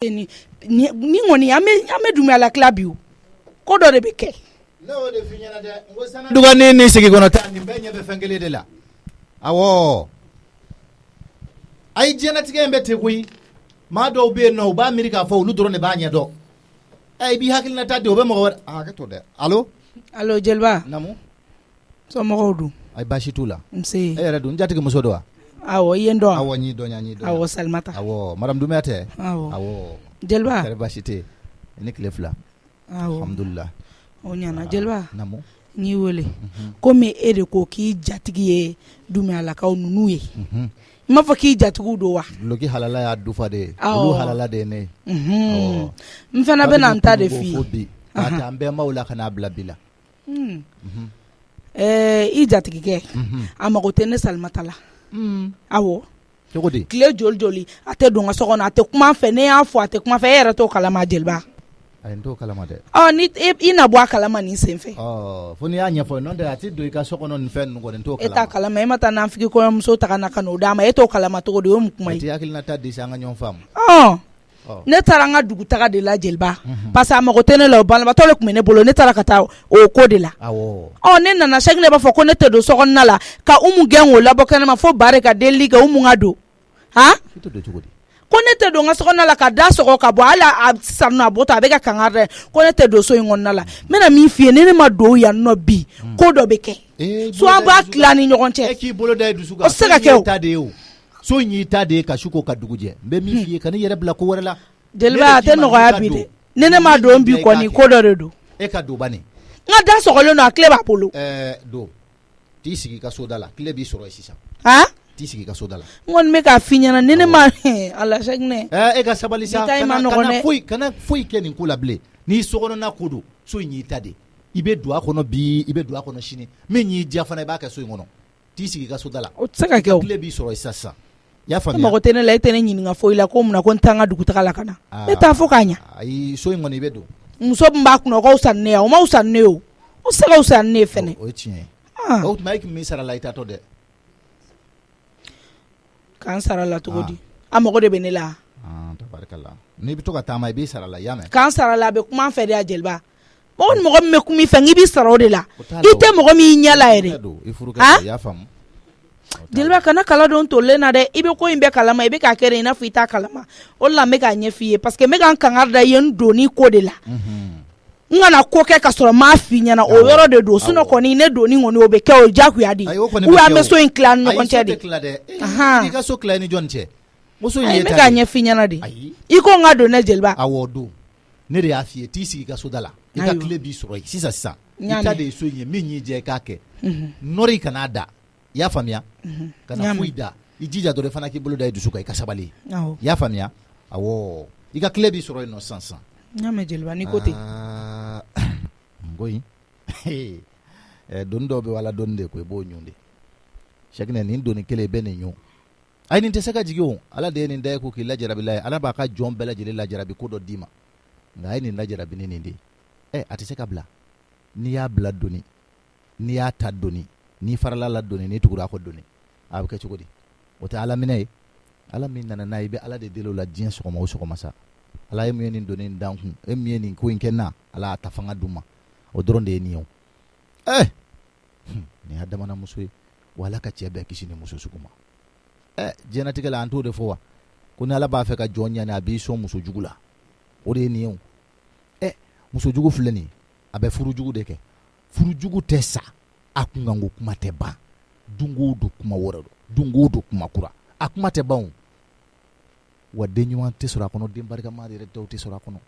ni ngoni ame dumya la klabiu ko do de beke no de finyana de ngosana duga ni sigi kono tani benye be fengele de la awo ay jena tige mbete kuyi ma do be no ba amerika fo lu doro ne ba nya do ay bi hakil na tade obe mo ka to de allo jelba namu so mo du ay bashi tula mse ay radu njatige mo sodo awo yendo awo nyi do awo salmata awo madam dumete awo jelba kare bashite ni klefla awo alhamdulillah onyana jelba namu ni wole comme ere ko ki jatigi ye dumi ala ka nunu ye ma fa ki jatigu do wa loki halala ya dufa de lu halala de ne mfana be nan ta de fi ata ambe maula kana blabila i jatigi ke amagote ne salmatala awo jogodi kle joli ate donga sokona ate kuma fe ne afo ate kuma fe yere to kalama jelba ay ndo kalama de ni ina bwa kalama ni senfe foni anya fo non de ati do ka sokono ni fen ngo den to kalama eta kalama mata na fiki ko mso takana kanu dama eto kalama to do mu kuma ati akil na tadi sanga nyon fam ne taranga dugu taga de la jelba parce que amagote ne lo balba to le kuma ne bolo ne tara kata o ko de la awo ne nana shagne ba fo ko ne te do sokonna la ka gengo la bokana ma fo bare ka deli ga ngado to do jogodi ko ne te do nga sokonna la ka da soko ka bo ala sanno abota be ka kangare ko ne te do so ngonna la mena mi fie ne ma do ya no bi ko do be ke so aba klani nyogonche ki bolo dai du suga o sega ke o so nyi tade ka shuko ka duguje mbe mi fie kan yere bla ko wala jelba te no ga bi de nene ma do mbi ko ni ko do redo ka do bani nga da soko le no akle ba polo do ti sigi ka soda la kle bi soro sisa ti sigi ka soda la ngon me ka finyana nene ma ala shagne ka sabali sa kana foi kenin kula ble ni soko na kodo so nyi tade ibe do akono bi ibe do akono shini me nyi jafana ba ka so ngono ti sigi ka soda la o tsaka ke o kle bi soro sisa ya famia mo gotene la itene nyini nga foi la ko muna ko ntanga duguta la kana eta fokanya ai so ngoni bedo muso mba kuno ko usanne o ma usanne o sega usanne fene o chien o mike mi sara la ita to de kan sara la to godi amogo de benela tabarakallah ni bi to ka tama bi sara la yame kan sara la be kuma fede a jelba bon mo me kumi fangi bi sara o de la ite mo mi nyala ere ya fam jelba kana kala don to lena de ibe ko imbe kalama ibe ka kere ina fuita kalama o la me ka nyefiye parce que me kan kangarda yen doni ko de la ngana ko ke ka soro ma fi nyana o yoro de do suno ko ni ne do ni ngoni obe ke o jaku yadi u ame so in clan no konche de ni ka so clan ni jonche mo so yeta me ka nyefi nyana de iko ngado na jelba awodo ne de afie tisi ka so dala e ka kle bi soro sisa ita de so yin me nyi je ka ke nori kanada ya famia kana fuida ijija do refana ki bolo da dusuka ikasabali ya famia awo ika klebi soro no sansan nyame jelba ni kote ngoyi dondo be wala donde ko bo nyunde shakine ni ndoni kele bene nyu ay ni tesaka jigyo ala de ni ndey ko ki lajara billahi ala ba ka jom bela jile lajara bi ko do dima ngai ni lajara bi ni ndi atiseka bla ni ya bla doni ni ya ta doni ni farala la doni ni tugura ko doni abke chugodi wota ala minay ala min nana naibe ala de delo la dien so ko masa ala yemi ni doni danku emi ni ko inkenna ala tafanga duma o doronde ni yo ni hadama na musui wala ka chebe kishini musu sukuma genetique la anto de fowa kuni ala ba fe ka jonya na bi so musu jugula o de ni yo musu jugu fulani abe furu jugu de ke furu jugu tesa akungango kuma teba dungudu kuma worado dungudu kuma kura akuma teba wadenyu ante sura kono dimbarga mari reddo te sura kono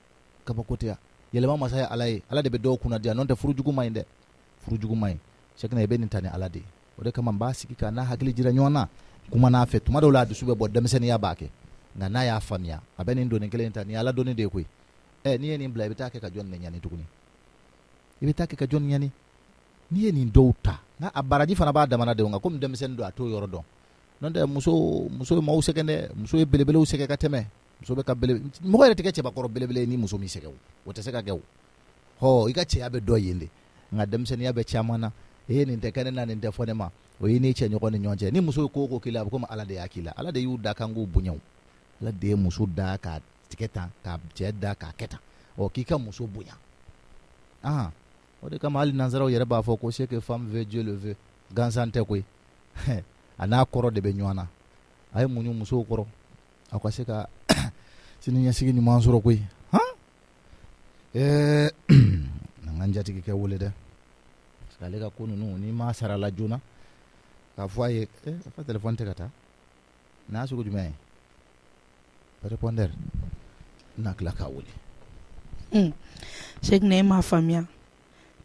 kaba kotia yele mama saya alai ala de be do kuna dia nonte furujugu mai shekna be nintani ala de ode kama mbasi kika na hakili jira nyona kuma na fetu mado la dusube bo demseni ya bake na ya famia abeni ndo ngele nintani ala doni de kwe ni ni mbla bitake ka jonne nyani tukuni ibitake ka jonne nyani ni ni douta na abaraji fana ba damana de nga comme demsen do ato yoro don nonde muso ma usekende muso belebele useke ka teme muso be ka bele mo yere tike ba koro belebele ni muso mi seke wote seka gew ho ika che abe do yende nga demsen ya be chamana ni ntekane na nte fonema o yini che nyoko ni nyonje ni muso ko kila ko ala de yakila ala de yuda kangu bunyaw ala de muso da ka tigɛ tan k'a cɛ da k'a kɛ tan k'i ka muso bonya o de kama hali nanzaraw yɛrɛ b'a fɔ ko c'est que femme veut Dieu le veut gansan tɛ koyi a n'a kɔrɔ de bɛ ɲɔgɔn na a ye muɲu musow kɔrɔ aw ka se ka sini ɲɛsigi ɲuman sɔrɔ koyi n'an ka n jatigi kɛ wele dɛ parce que ale ka ko ninnu n'i m'a sara la joona k'a fɔ a ye a fa téléphone tɛ ka taa n'a sugu jumɛn ye répondeur n'a tila k'a wele Cheikh ne m'a faamuya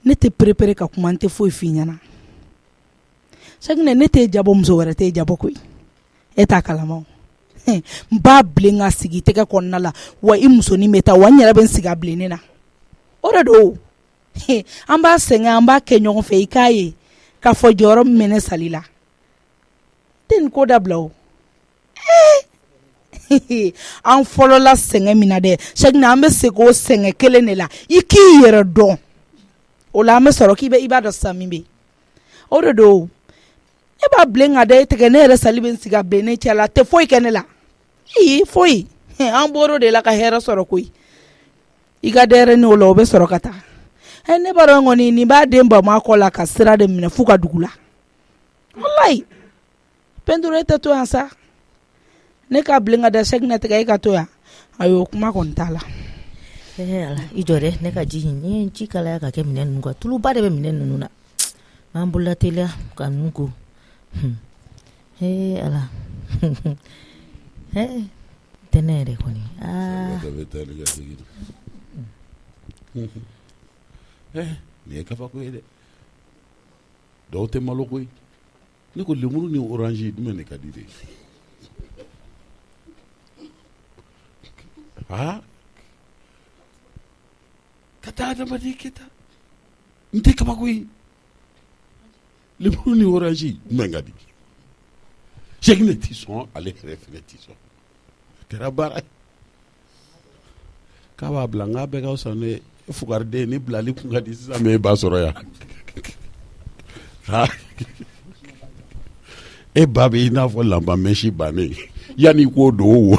ne tɛ préparé ka kuma n tɛ foyi f'i ɲɛna Cheikh ne t'e jabɔ muso wɛrɛ t'e jabɔ koyi e t'a kalama n b'a bilen ka sigi tɛgɛ kɔnɔna la wa i musonin bɛ taa wa n yɛrɛ bɛ n sigi a bilennen na o de don an b'a sɛgɛn an b'a kɛ ɲɔgɔn fɛ i k'a ye k'a fɔ jɔyɔrɔ min bɛ ne sali la tɛ nin ko dabila o an fɔlɔla sɛgɛn min na dɛ Cheikh an bɛ segin o sɛgɛn kelen de la i k'i yɛrɛ dɔn o la an bɛ sɔrɔ k'i b'a dɔn sisan min bɛ o de don e b'a bilen ka da e tigɛ ne yɛrɛ sali bɛ n sigi a bilennen cɛ la tɛ foyi kɛ ne la foyi an bɔr'o de la ka hɛrɛ sɔrɔ koyi i ka dɛrɛ ni o la o bɛ sɔrɔ ka taa ne b'a dɔn kɔni nin b'a den bama kɔ la ka sira de minɛ f'u ka dugu la walayi peinture tɛ to yan sa ne ka bilen ka da Cheikh na tigɛ e ka to yan ayo kuma kɔni t'a la ala i jɔ dɛ ne ka ji ni ji kalaya ka kɛ minɛn ninnu kan tuluba de bɛ minɛn ninnu na an bolola teliya ka ninnu ko ala tɛ ne yɛrɛ kɔni nin ye kafa ko ye dɛ dɔw tɛ malo koyi ne ko lemuru ni orange jumɛn de ka di de ka taa adamaden kɛ tan n tɛ kaba koyi lemuru ni orange jumɛn ka di Cheikh ne tɛ sɔn ale yɛrɛ fɛnɛ tɛ sɔn kɛra baara ye k'a b'a bila n k'a bɛɛ ka fisa ne fugariden ni bilali kun ka di sisan mɛ e b'a sɔrɔ yan e ba bɛ i n'a fɔ lanbamɛsi bannen yanni i k'o don o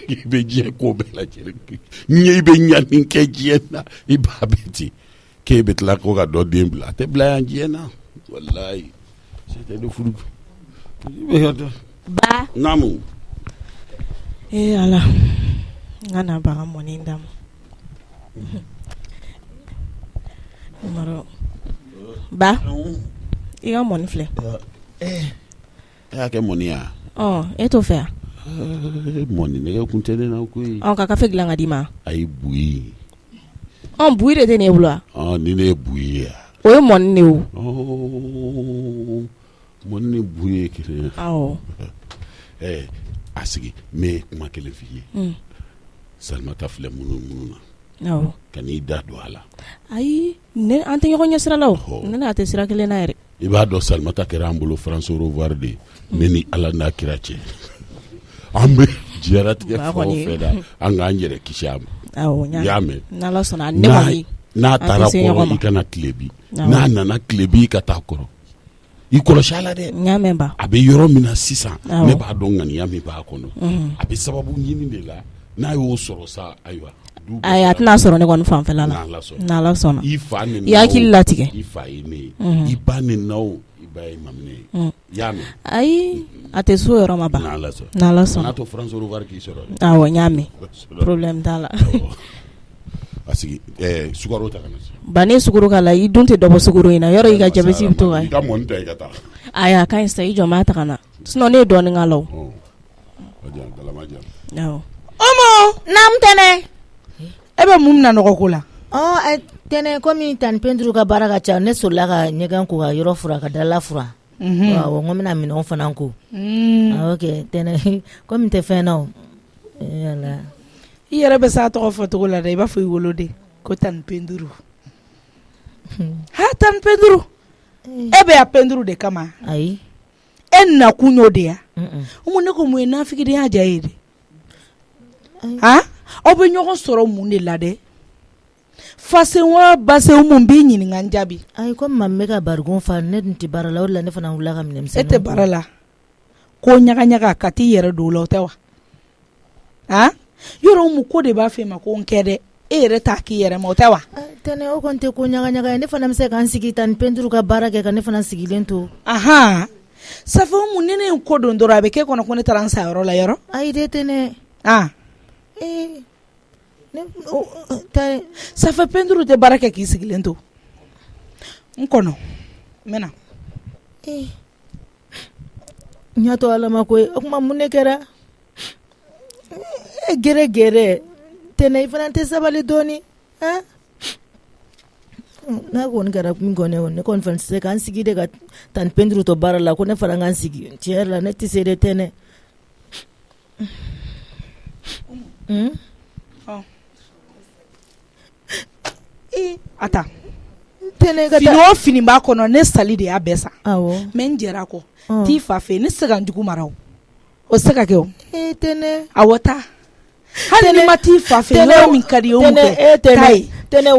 i bɛ diɲɛ ko bɛɛ lajɛlen i bɛ ɲani kɛ diɲɛ na i ba bɛ ten k'e bɛ tila ko ka dɔ den bila a tɛ bila yan diɲɛ na walayi c'était de furu ba namu ala n ka na baga mɔni d'a ma ba i ka mɔni filɛ e y'a kɛ mɔni ya e t'o fɛ mɔni nɛgɛ kun tɛ ne na koyi ka kafe dilan ka di ma ayi buyi buyi de tɛ ne bolo wa ni ne ye buyi ya o ye mɔni de o mɔni ni buyi ye kelen a sigi n bɛ kuma kelen f'i ye Salimata filɛ munun na ka n'i da don a la ayi an tɛ ɲɔgɔn ɲɛ sira la o ne n'a tɛ sira kelen na yɛrɛ i b'a dɔn Salimata kɛra an bolo France Revoir de ye ne ni Ala n'a kira cɛ an bɛ diɲɛlatigɛ fɛn o fɛn da an k'an yɛrɛ kisi a ma i y'a mɛn n'Ala sɔnna ne kɔni n'a taara kɔrɔ i kana tilebi n'a nana tilebi i ka taa kɔrɔ i kɔlɔsi a la dɛ a bɛ yɔrɔ min na sisan ne b'a dɔn ŋaniya min b'a kɔnɔ a bɛ sababu ɲini de la n'a y'o sɔrɔ sa ayiwa a tɛna sɔrɔ ne kɔni fanfɛla la n'Ala sɔnna i fa ni i hakili latigɛ i fa ye ne ye i ba ni naw i ba ye mamine ye i y'a mɛn ayi a tɛ so yɔrɔ ma ban n'Ala sɔnna n'a to France Revoir k'i sɔrɔ awɔ n y'a mɛn problème t'a la parce que sukaro ta kana ba ne sukaro k'a la i dun tɛ dɔ bɔ sukaro in na yɔrɔ i ka jabɛti bɛ to ka i ka mɔni ta i ka taa ayi a ka ɲi sisan i jɔ n b'a ta ka na sinon ne ye dɔɔnin k'a la o awɔ naam tɛnɛ e bɛ mun na nɔgɔ ko la tɛnɛ komi tani peinture ka baara ka ca ne solila ka ɲɛgɛn ko ka yɔrɔ fura ka dala fura awɔ n ko bɛna minɛnw fana ko ok tɛnɛ komi tɛ fɛn na o i yɛrɛ bɛ s'a tɔgɔ fɔ cogo la dɛ i b'a fɔ i woloden ko tani peinture tani peinture e bɛ yan peinture de kama ayi e nakun y'o de ya ne ko mun ye nafigidenya diya ye de aw bɛ ɲɔgɔn sɔrɔ mun de la dɛ fasen wa basen mun b'i ɲininka n jaabi ayi komi maa min bɛ ka barikon fa ne tun tɛ baara la o de la ne fana wulila ka minɛ misɛnninw e tɛ baara la ko ɲaga ɲaga ka t'i yɛrɛ don o la o tɛ wa yɔrɔ mu ko de b'a fɛ ma ko n kɛ dɛ e yɛrɛ t'a k'i yɛrɛ ma o tɛ wa tɛnɛ o kɔni tɛ ko ɲagaɲaga ye ne fana bɛ se k'an sigi tan ni peinture ka baara kɛ ka ne fana sigilen to Safi mu ni ne ko don dɔrɔn a bɛ kɛ kɔnɔ ko ne taara n sayɔrɔ la yɔrɔ ayi de tɛnɛ Safi peinture tɛ baara kɛ k'i sigilen to n kɔnɔ n bɛna n y'a to ala ma ko ye o kuma mun ne kɛra gɛrɛ tɛnɛ i fana tɛ sabali dɔɔni n'a kɔni kɛra min kɔni ne kɔni fana tɛ se k'an sigi de ka tan peinture to baara la ko ne fana k'an sigi tiɲɛ yɛrɛ la ne tɛ se de tɛnɛ a ta tɛnɛ ka fini o fini b'a kɔnɔ ne sali de y'a bɛɛ sa awɔ mɛ n jɛra kɔ t'i fa fɛ ne se ka n jugu mara o se ka kɛ o tɛnɛ awɔ taa hali ni ma t'i fa fɛ yɔrɔ min ka di o kɛ taa ye tɛnɛ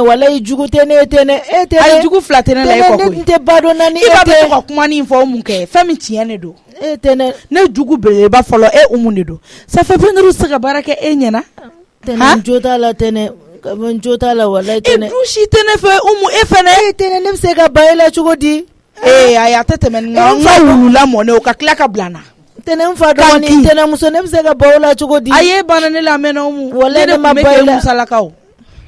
wala i jugu tɛnɛ ayi jugu fila tɛnɛ la e kɔ koyi ne tɛ ba dɔn naani i b'a bɛ to ka kuma nin fɔ o mun kɛ fɛn min tiɲɛ ne don tɛnɛ ne jugu belebeleba fɔlɔ e mun de don Safi peinture se ka baara kɛ e ɲɛna tɛnɛ jo t'a la tɛnɛ n jo t'a la walayi tɛnɛ du si tɛ ne fɛ e fɛnɛ tɛnɛ ne bɛ se ka ba e la cogo di ayi a tɛ tɛmɛ nin kan n ka wulula mɔnɛ o ka tila ka bila n na tɛnɛ n fa dɔgɔnin tɛnɛ muso ne bɛ se ka ba o la cogo di a ye bana ne la mɛnna o mu walayi ne ma ba e la musalakaw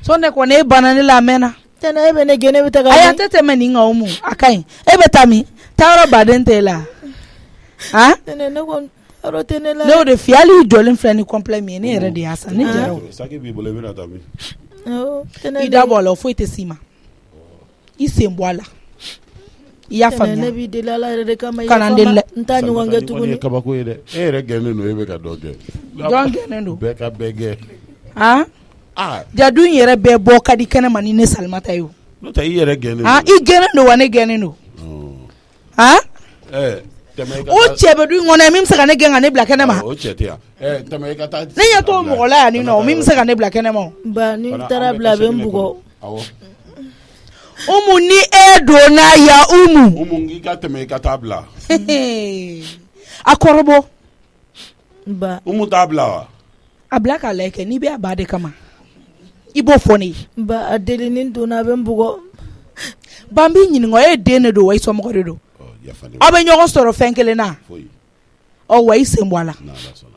so ne kɔni e bana ne la mɛnna tɛnɛ e bɛ ne gɛn ne bɛ taa ayi a tɛ tɛmɛ nin kan o mu a ka ɲi e bɛ taa min taa yɔrɔ baden tɛ e la tɛnɛ ne kɔni yɔrɔ tɛ ne la ne y'o de f'i ye hali i jɔlen filɛ ni complet min ye ne yɛrɛ de y'a san ne jɛra o saki b'i bolo i bɛna taa min i da bɔ a la o foyi tɛ s'i ma i sen bɔ a la i y'a faamuya ne b'i deli ala yɛrɛ de kama kana n deli dɛ n t'a ɲɔgɔn kɛ tuguni ye kabako ye dɛ e yɛrɛ gɛnnen don e bɛ ka dɔ kɛ jɔn gɛnnen don bɛɛ ka bɛɛ gɛn jadu in yɛrɛ bɛɛ bɔ ka di kɛnɛ ma ni ne Salimata ye o n'o tɛ i yɛrɛ gɛnnen don i gɛnnen don wa ne gɛnnen don o cɛ bɛ du in kɔnɔ min bɛ se ka ne gɛn ka ne bila kɛnɛ ma o cɛ tɛ yan tɛmɛ i ka taa ne ɲɛ t'o mɔgɔ la yan ni nɔ min bɛ se ka ne bila kɛnɛ ma ba ni taara bila a bɛ n bugɔ Umu ni e donna ya Umu ngi ka tɛmɛ i ka taa bila a kɔrɔbɔ ba Umu t'a bila wa a bila k'a lajɛ kɛ n'i bɛ a ba de kama i b'o fɔ ne ye ba a deli ni donna a bɛ n bugɔ ba n b'i ɲininka e den de don wa i somɔgɔ de don aw bɛ ɲɔgɔn sɔrɔ fɛn kelen na wa i sen bɔ a la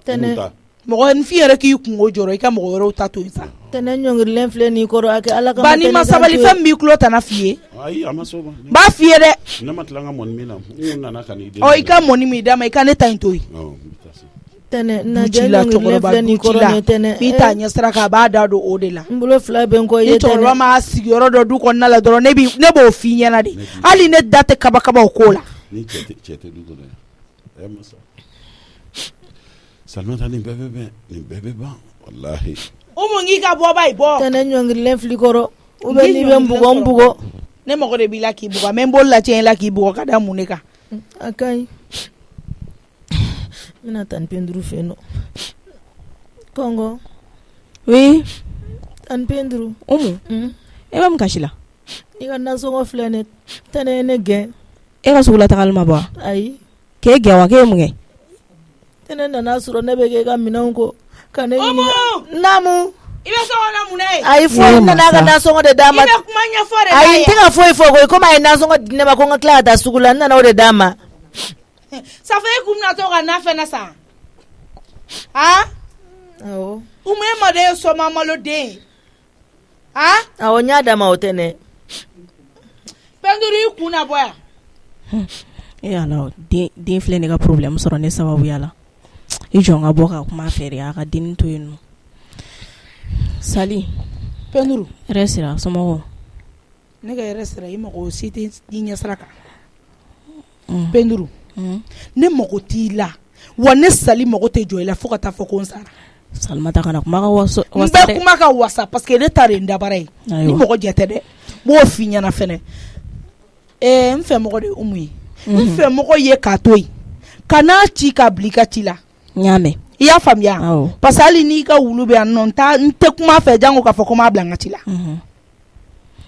tɛnɛ mɔgɔninfin yɛrɛ k'i kungo jɔrɔ i ka mɔgɔ wɛrɛw ta to yen sa tɛnɛ ɲɔngirilen filɛ nin kɔrɔ a kɛ ala kama ba n'i ma sabali fɛn b'i tulo tana f'i ye ayi a ma so ma b'a f'i ye dɛ ne ma tila n ka mɔni min na n nana ka n'i den i ka mɔni min d'a ma i ka ne ta in to yen tɛnɛ najɛ ɲɔngirilen filɛ nin kɔrɔ nin tɛnɛ n'i t'a ɲɛ sira kan a b'a da don o de la n bolo fila bɛ n kɔ ni cɛkɔrɔba ma sigiyɔrɔ dɔ du kɔnɔna la dɔrɔn ne b'o f'i ɲɛna de hali ne da tɛ kaba o ko la ni cɛ tɛ du kɔnɔ yan masa Salimata nin bɛɛ bɛ ban walahi Umu ngi ka bɔ ba i bɔ tɛnɛ ɲɔngirilen fili kɔrɔ ou bien n'i bɛ n bugɔ n bugɔ ne mago de b'i la k'i bugɔ mais n bolo la tiɲɛ la k'i bugɔ ka da mun de kan a ka ɲi n bɛna taa ni peinture fɛ yen nɔ Kɔngɔ oui taa ni peinture Umu e bɛ mun kasi la i ka nasɔngɔ filɛ ne tɛnɛ ye ne gɛn e ka sugula tagali ma bɔ wa ayi k'e gɛn wa k'e mun kɛ tɛnɛ nana sɔrɔ ne bɛ kɛ ka minɛnw ko ka ne Umu naamu i bɛ sɔngɔ na mun ne ye ayi fo nana ka nasɔngɔ de d'a ma i bɛ kuma ɲɛfɔ de ayi n tɛ ka foyi fɔ koyi komi a ye nasɔngɔ di ne ma ko n ka tila ka taa sugu la n nana o de d'a ma Safi e kun bɛna to ka na fɛnɛ san awɔ Umu e mɔden ye sɔma malo den awɔ n y'a d'a ma o tɛ ne peinture i kun na bɔ yan e ala den filɛ ne ka problème sɔrɔ ne sababuya la i jɔ n ka bɔ ka kuma fɛ de a ka denni to yen nɔ Sali peinture yɛrɛ sira somɔgɔw ne ka yɛrɛ sira i mago si tɛ i ɲɛ sira kan peinture ne mago t'i la wa ne Sali mago tɛ jɔ i la fo ka taa fɔ ko n sara Salimata kana kuma ka wasa n bɛ kuma ka wasa parce que ne ta de ye n dabara ye ni mɔgɔ jɛ tɛ dɛ n b'o f'i ɲɛna fɛnɛ n fɛ mɔgɔ de ye Umu ye n fɛ mɔgɔ ye k'a to yen ka n'a ci ka bila i ka ci la n y'a mɛn i y'a faamuya parce que hali n'i ka wulu bɛ yan nɔ n tɛ kuma fɛ jango k'a fɔ ko n b'a bila n ka ci la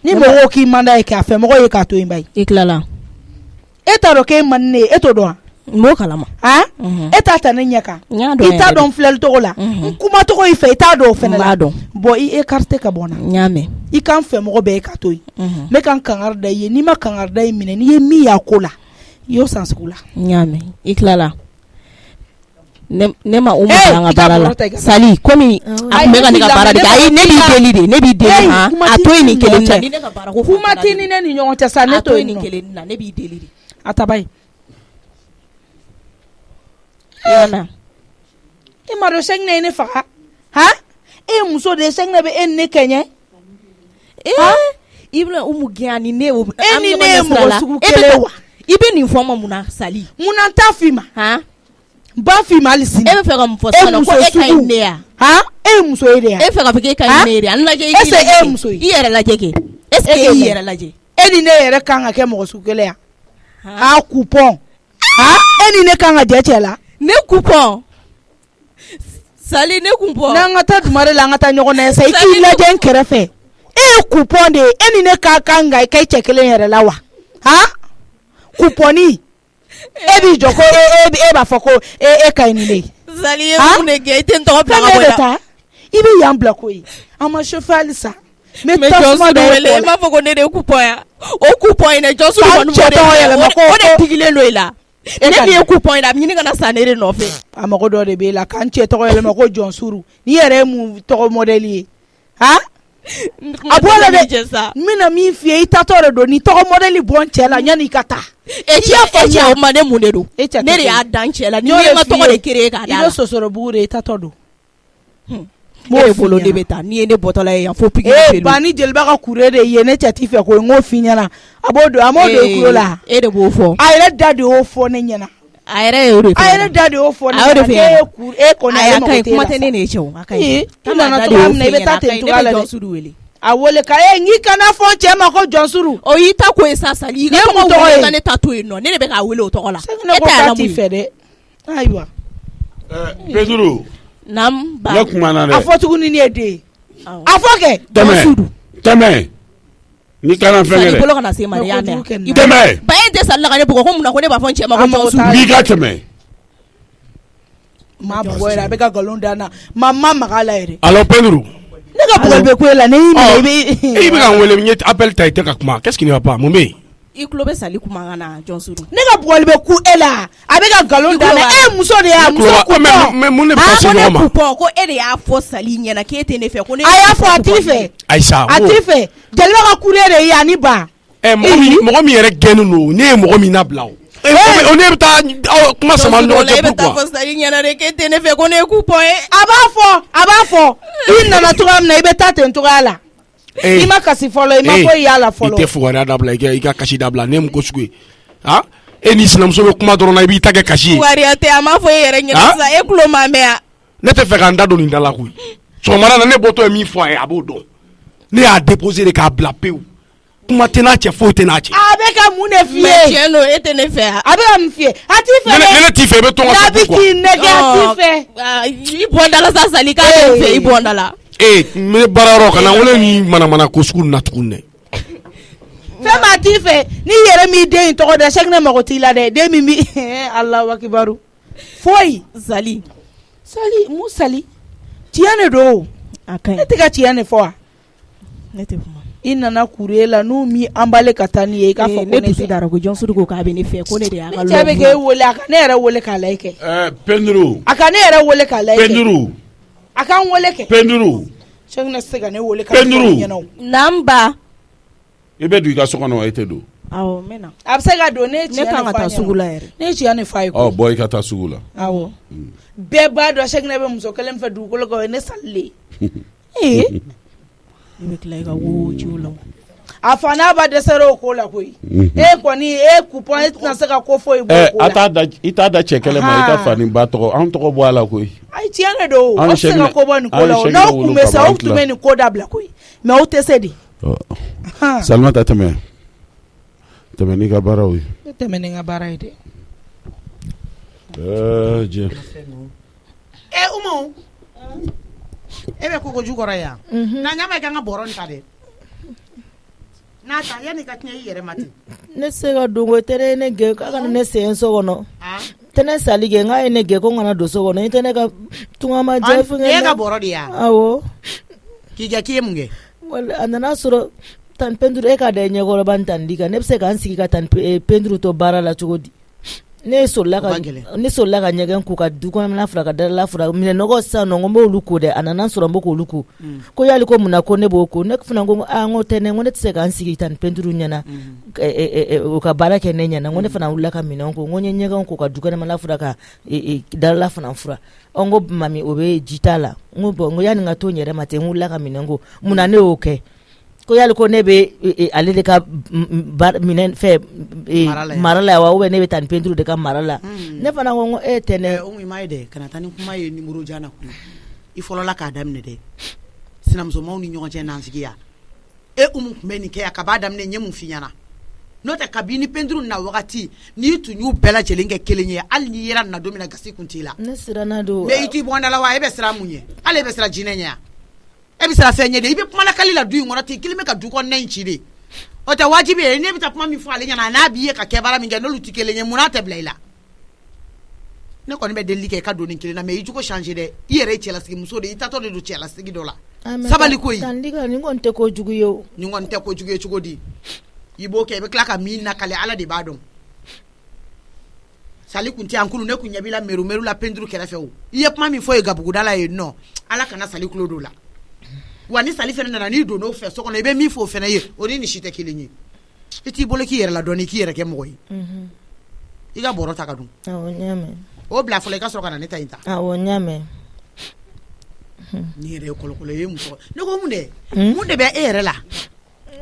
ni mɔgɔw k'i manda ye k'a fɛ mɔgɔ ye k'a to yen ba ye i tilala e t'a dɔn k'e man ne ye e t'o dɔn wa Mo kalama. Han e t'a ta ne ɲɛ kan i t'a dɔn filɛli togo la kuma togo i fɛ i t'a dɔn fɛnɛ la bon i écarté ka bɔ n na Ɲ'a mɛn. i kan fɛ mɔgɔ bɛɛ ka to yen ne kan kangari da i ye n'i ma kangari da i minɛ n'i ye min y'a ko la i y'o san sugu la Ɲ'a mɛn. I tilala. Ne ma Umu an ka baara la. Sali komi a kun bɛ ka ne ka baara de kɛ. Ayi ne b'i deli han. A to yen nin kelen na. Kuma tɛ ni ne ni ɲɔgɔn cɛ sa ne to yen nin kelen na. Ne b'i deli de. A ta ba ye. Yana. E ma dɔn Sɛkinɛ ye ne faga han e ye muso de ye Sɛkinɛ bɛ e ni ne kɛɲɛ i bɛna Umu gɛn ni ne ye e ni ne ye mɔgɔ sugu kelen wa i bɛ nin fɔ ma mun na Sali munna n t'a f'i ma han n b'a f'i ma hali sini e bɛ fɛ ka mun fɔ sisan ko e ka ɲi ne ya han e ye muso ye de ya e bɛ fɛ ka fɔ k'e ka ɲi ne ye de an lajɛ i ye muso ye i yɛrɛ lajɛ kɛ est-ce que e y'i yɛrɛ lajɛ e ni ne yɛrɛ kan ka kɛ mɔgɔ sugu kelen ya a coupon han e ni ne kan ka jɛ cɛ la ne coupon Sali ne coupon n'an ka taa dumare la an ka taa ɲɔgɔn na sa i k'i lajɛ n kɛrɛfɛ e ye coupon de ye e ni ne ka kan ka kɛ cɛ kelen yɛrɛ la wa han couponi e b'i jɔ ko e b'a fɔ ko e ka ɲi ni ne Sali ye mun de kɛ i tɛ n tɔgɔ bila ka bɔ yan i bɛ yan bila koyi an ma chauffer halisa mais tasuma de wele e m'a fɔ ko ne de ye coupon ya o coupon in dɛ jɔnso kɔni b'o de fɛ o de digilen don i la ne min ye coupon in na a bɛ ɲini ka na san ne de nɔfɛ a mago dɔ de b'e la k'an cɛ tɔgɔ yɛlɛma ko Jɔnsuru n'i yɛrɛ ye mun tɔgɔ modèle ye han a bɔ la dɛ n bɛna min f'i ye i tatɔ de don ni tɔgɔ modèle bɔ n cɛ la yanni i ka taa e cɛ o ma ne mun de don ne de y'a dan cɛ la ni ye n ka tɔgɔ de créer k'a d'a la i bɛ sɔsɔrɔbugu de i tatɔ don ne bolo de bɛ taa n'i ye ne bɔtɔla ye yan fo pikiri pelu ba ni jeliba ka kure de ye ne cɛ t'i fɛ ko n k'o f'i ɲɛna a b'o don i kulo la e de b'o fɔ a yɛrɛ da de y'o fɔ ne ɲɛna a yɛrɛ da de y'o fɔ ne ɲɛna e kɔni a ka ɲi kuma tɛ ne n'e cɛ o a ka ɲi i nana cogoya min na i bɛ taa ten cogoya la dɛ a wele ka n'i kana fɔ cɛ ma ko Jɔnsuru o y'i ta ko ye sa Sali i ka tɔgɔ wele ka ne ta to yen nɔ ne de bɛ k'a wele o tɔgɔ la e tɛ ala t'i fɛ dɛ ayiwa Pedro naam ba ne kuma na dɛ a fɔ tuguni ne ye den ye a fɔ kɛ tɛmɛ ni kana fɛn kɛ dɛ bolo kana se ma y'a mɛn tɛmɛ ba e tɛ Sali la ka ne bugɔ ko mun na ko ne b'a fɔ n cɛ ma ko Jɔnsuru n'i ka tɛmɛ maa bugɔ yɛrɛ a bɛ ka nkalon da n na maa ma maga la yɛrɛ alors Pedro ne ka bugɔli bɛ ko e la ne y'i minɛ i bɛ ka n wele n ye appel ta i tɛ ka kuma qu'est-ce qui ne va pas mun bɛ yen i tulo bɛ Sali kumakan na Jɔnsuru ne ka bugɔli bɛ ku e la a bɛ ka nkalon da n na e ye muso de ye a muso coupon mais mun de bɛ taa se ɲɔgɔn ma coupon ko e de y'a fɔ Sali ɲɛna k'e tɛ ne fɛ ko ne a y'a fɔ a t'i fɛ Ayisa a t'i fɛ jeliba ka kure de ye ani ba mɔgɔ min yɛrɛ gɛnnen don ne ye mɔgɔ min labila o ne bɛ taa kuma sama ɲɔgɔn cɛ e bɛ taa fɔ Sali ɲɛna de k'e tɛ ne fɛ ko ne ye coupon ye a b'a fɔ i nana cogoya min na i bɛ taa ten cogoya la i ma kasi fɔlɔ i ma foyi y'a la fɔlɔ i tɛ fugariya dabila i ka kasi dabila ne ye mun ko sugu ye ah e ni sinamuso bɛ kuma dɔrɔn na i b'i ta kɛ kasi ye fugariya tɛ a m'a fɔ e yɛrɛ ɲɛna sisan e tulo ma mɛn yan ne tɛ fɛ k'an da don nin da la koyi sɔgɔmada na ne bɔtɔ ye min fɔ a ye a b'o dɔn ne y'a déposé de k'a bila pewu kuma tɛ n'a cɛ foyi tɛ n'a cɛ a bɛ ka mun de f'i ye mais tiɲɛ don e tɛ ne fɛ a bɛ ka mun f'i ye a t'i fɛ dɛ ne t'i fɛ i bɛ to ka n'a bɛ k'i nɛgɛ a t'i fɛ i bɔ da la sa Sali k'a bɛ n fɛ i bɔ da la n bɛ baara yɔrɔ kana wele ni manamana ko sugu na tuguni dɛ fɛn m'a t'i fɛ n'i yɛrɛ m'i den in tɔgɔ da Sɛkinɛ mago t'i la dɛ den min bi Alahu akibaru foyi Sali mun Sali tiɲɛ de don a ka ɲi ne tɛ ka tiɲɛ de fɔ wa ne tɛ kuma i nana kure la n'u mi emballé ka taa n'i ye i k'a fɔ ko ne dusu dara ko Jɔnsuru ko k'a bɛ ne fɛ ko ne de y'a ka lɔgɔ cɛ bɛ k'e wele a ka ne yɛrɛ wele k'a layɛ kɛ Penduru a ka ne yɛrɛ wele k'a layɛ kɛ Penduru a k'an wele kɛ Penduru Sɛkinɛ tɛ se ka ne wele k'a fɔ ɲɛna o naam ba i bɛ don i ka so kɔnɔ wa i tɛ don awɔ n bɛ na a bɛ se ka don ne ye tiɲɛ kan ka taa sugu la yɛrɛ ne ye tiɲɛ de f'a ye ɔ bɔ i ka taa sugu la awɔ bɛɛ b'a dɔn Sɛkinɛ bɛ muso kelen fɛ dugukolo kan o ye ne salilen ye i bɛ tila i ka wo ciw la a fa n'a ba dɛsɛra o ko la koyi e kɔni coupon e tɛna se ka ko foyi bɔ o ko la i t'a da cɛ kɛlɛ ma i ka fa ni ba tɔgɔ an tɔgɔ bɔ a la koyi ayi tiɲɛ de don aw tɛ se ka ko bɔ nin ko la o n'aw tun bɛ se aw tun bɛ nin ko dabila koyi mais aw tɛ se de Salimata tɛmɛ n'i ka baaraw ye ne tɛmɛ ni n ka baara ye dɛ jɛ Umu e bɛ kokoju kɔrɔ yan na ɲama i ka n ka bɔrɔ nin ta dɛ n'a ta yanni ka tiɲɛ i yɛrɛ ma ten ne se ka don ko tɛnɛ ne gɛn k'a kana ne sen so kɔnɔ tɛnɛ sali kɛ n k'a ye ne gɛn ko n kana don so kɔnɔ i tɛ ne ka tungama jɛ fɛngɛ e ka bɔrɔ de ya awɔ k'i kɛ k'i ye mun kɛ a nana sɔrɔ tan penduru e ka da ɲɛkɔrɔba n tan di kan ne bɛ se k'an sigi ka tan penduru to baara la cogo di ne solila ka ɲɛgɛn ko ka du kɔnɔna fura ka dala fura minɛnɔgɔ sisan nɔ n ko n b'olu ko dɛ a nana sɔrɔ n bɛ k'olu ko ko yali ko mun na ko ne b'o ko ne fana ko n ko tɛ ne ko ne tɛ se k'an sigi tan penduru ɲɛna o ka baara kɛ ne ɲɛna n ko ne fana wulila ka minɛnw ko n ko n ye ɲɛgɛn ko ka du kɔnɔna fura ka dala fana fura n ko mami o bɛ ji t'a la n ko yanni n ka to n yɛrɛ ma ten n wulila ka minɛn ko mun na ne y'o kɛ ko yali ko ne bɛ ale de ka minɛn fɛ mara la wa ne bɛ taa ni penduru de ka mara la ne fana ko e tɛ ne i m'a ye dɛ kana taa ni kuma ye nimoro jan na kun i fɔlɔla k'a daminɛ dɛ sinamusomaw ni ɲɔgɔn cɛ nansigiya tun bɛ nin kɛ a ka b'a daminɛ n ye mun f'i ɲɛna n'o tɛ kabini ni penduru na wagati n'i tun y'u bɛɛ lajɛlen kɛ kelen ye hali n'i yera na don min na gasi kun t'i la ne siranna don mais i t'i bɔ n da la wa e bɛ siran mun ye hali e bɛ siran jinɛ ɲɛ e bɛ siran fɛn ɲɛ de i bɛ kumalakali la du in kɔnɔ ten i kelen bɛ ka du kɔnɔna in ci de o tɛ wajibi ye ne bɛ taa kuma min fɔ ale ɲɛna n'a b'i ye ka kɛ baara min kɛ n'olu tɛ kelen ye mun n'a tɛ bila i la ne kɔni bɛ delili kɛ i ka don nin kelen na mais i jogo changer dɛ i yɛrɛ ye cɛlasigi muso de i tatɔ de don cɛlasigi dɔ la sabali ko ye nin kɔni tɛ ko jugu ye o nin kɔni tɛ ko jugu ye cogo di i b'o kɛ i bɛ tila ka min nakale ala de b'a dɔn sali kun tɛ yan kulu ne kun ɲɛ b'i la meru la penduru kɛrɛfɛ o i ye kuma min fɔ ye gabuguda la yen nɔ ala kana sali kulo don la wa ni sali fɛnɛ nana n'i donn'o fɛ so kɔnɔ i bɛ min fɔ o fɛnɛ ye o ni nin si tɛ kelen ye i t'i bolo k'i yɛrɛ la dɔɔni k'i yɛrɛ kɛ mɔgɔ ye i ka bɔrɔ ta ka dun awɔ n y'a mɛn o bila fɔlɔ i ka sɔrɔ ka na ne ta in ta awɔ n y'a mɛn ni yɛrɛ ye kɔlɔkɔlɔ ye muso ne ko mun de bɛ e yɛrɛ la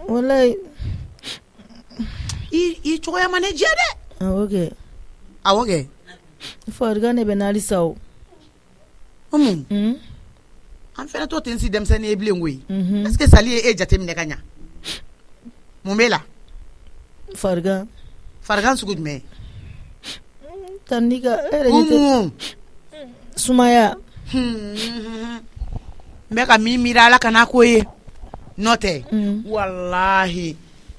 walayi i cogoya ma ne diya dɛ awɔ kɛ farigan ne bɛ n'ali sa o an fɛnɛ to ten si denmisɛnnin ye bilen koyi est ce que sali ye e jateminɛ ka ɲa mun b'e la farigan sugu jumɛn tandi ka sumaya n bɛ ka min miiri ala kana ko ye n'o tɛ walahi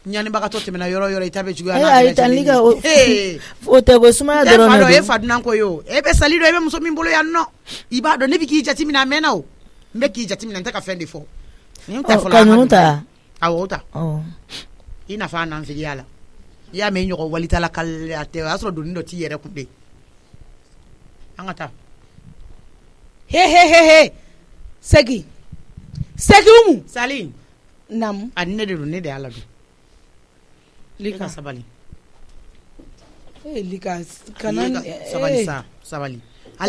ɲanibagatɔ tɛmɛna yɔrɔ yɔrɔ i ta bɛ juguya n'a bɛɛ lajɛlen ye o tɛ ko sumaya dɔrɔn de don e fa dunan ko ye o e bɛ sali dɔ e bɛ muso min bolo yan nɔ i b'a dɔn ne bɛ k'i jateminɛ a mɛnna o n bɛ k'i jateminɛ n tɛ ka fɛn de fɔ ka ninnu ta awɔ o ta i nafa nanfigiya la i y'a mɛn i ɲɔgɔn walitala kaliya tɛ o y'a sɔrɔ doni dɔ t'i yɛrɛ kun de an ka taa he segi umu sali nam ani ne de don ne de y'a ladon lika sabali lika kana sabali sabali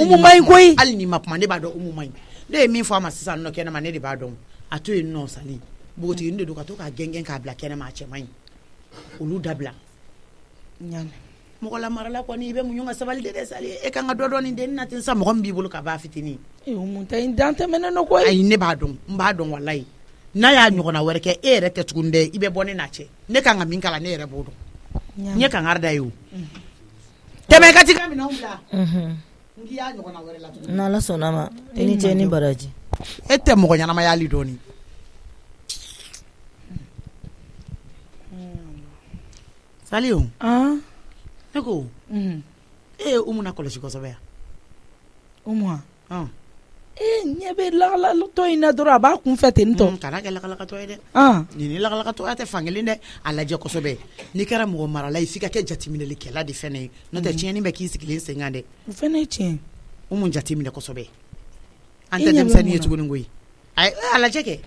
umu mayi koyi hali ni ma kuma ne b'a dɔn umu mayi ne ye min fɔ a ma sisan nɔ kɛnɛma ne de b'a dɔn a to yen nɔ sali npogotigini de don ka to k'a gɛngɛn k'a bila kɛnɛma a cɛ man ɲi olu dabila mɔgɔ lamarala kɔni i bɛ muɲu ka sabali de dɛ sali e kan ka dɔ dɔn nin den na ten sa mɔgɔ min b'i bolo ka b'a fitinin mun ta in dan tɛmɛnen no koyi ayi ne b'a dɔn n b'a dɔn walayi n'a y'a ɲɔgɔnna wɛrɛ kɛ e yɛrɛ tɛ tuguni dɛ i bɛ bɔ ne n'a cɛ ne kan ka min kala ne yɛrɛ b'o dɔn n ye kankari da ye o tɛmɛ ka ti ka minɛnw bila n k'i y'a ɲɔgɔnna wɛrɛ la tuguni n'ala sɔnna ma i ni cɛ ni baraji e tɛ mɔgɔ ɲɛnama y'ali dɔɔni sali o ne ko e ye umu na kɔlɔsi kosɛbɛ yan umu ɲɛ bɛ lakalatɔ in na dɔrɔn a b'a kun fɛ ten tɔ kana kɛ lakalakatɔ ye dɛ nin lakalakatɔya tɛ fankelen dɛ a lajɛ kosɛbɛ n'i kɛra mɔgɔ marala ye f'i ka kɛ jateminɛlikɛla de fɛnɛ ye n'o tɛ tiɲɛni bɛ k'i sigilen sen kan dɛ o fɛnɛ ye tiɲɛ umu jateminɛ kosɛbɛ an tɛ denmisɛnnin ye tuguni koyi a lajɛ kɛ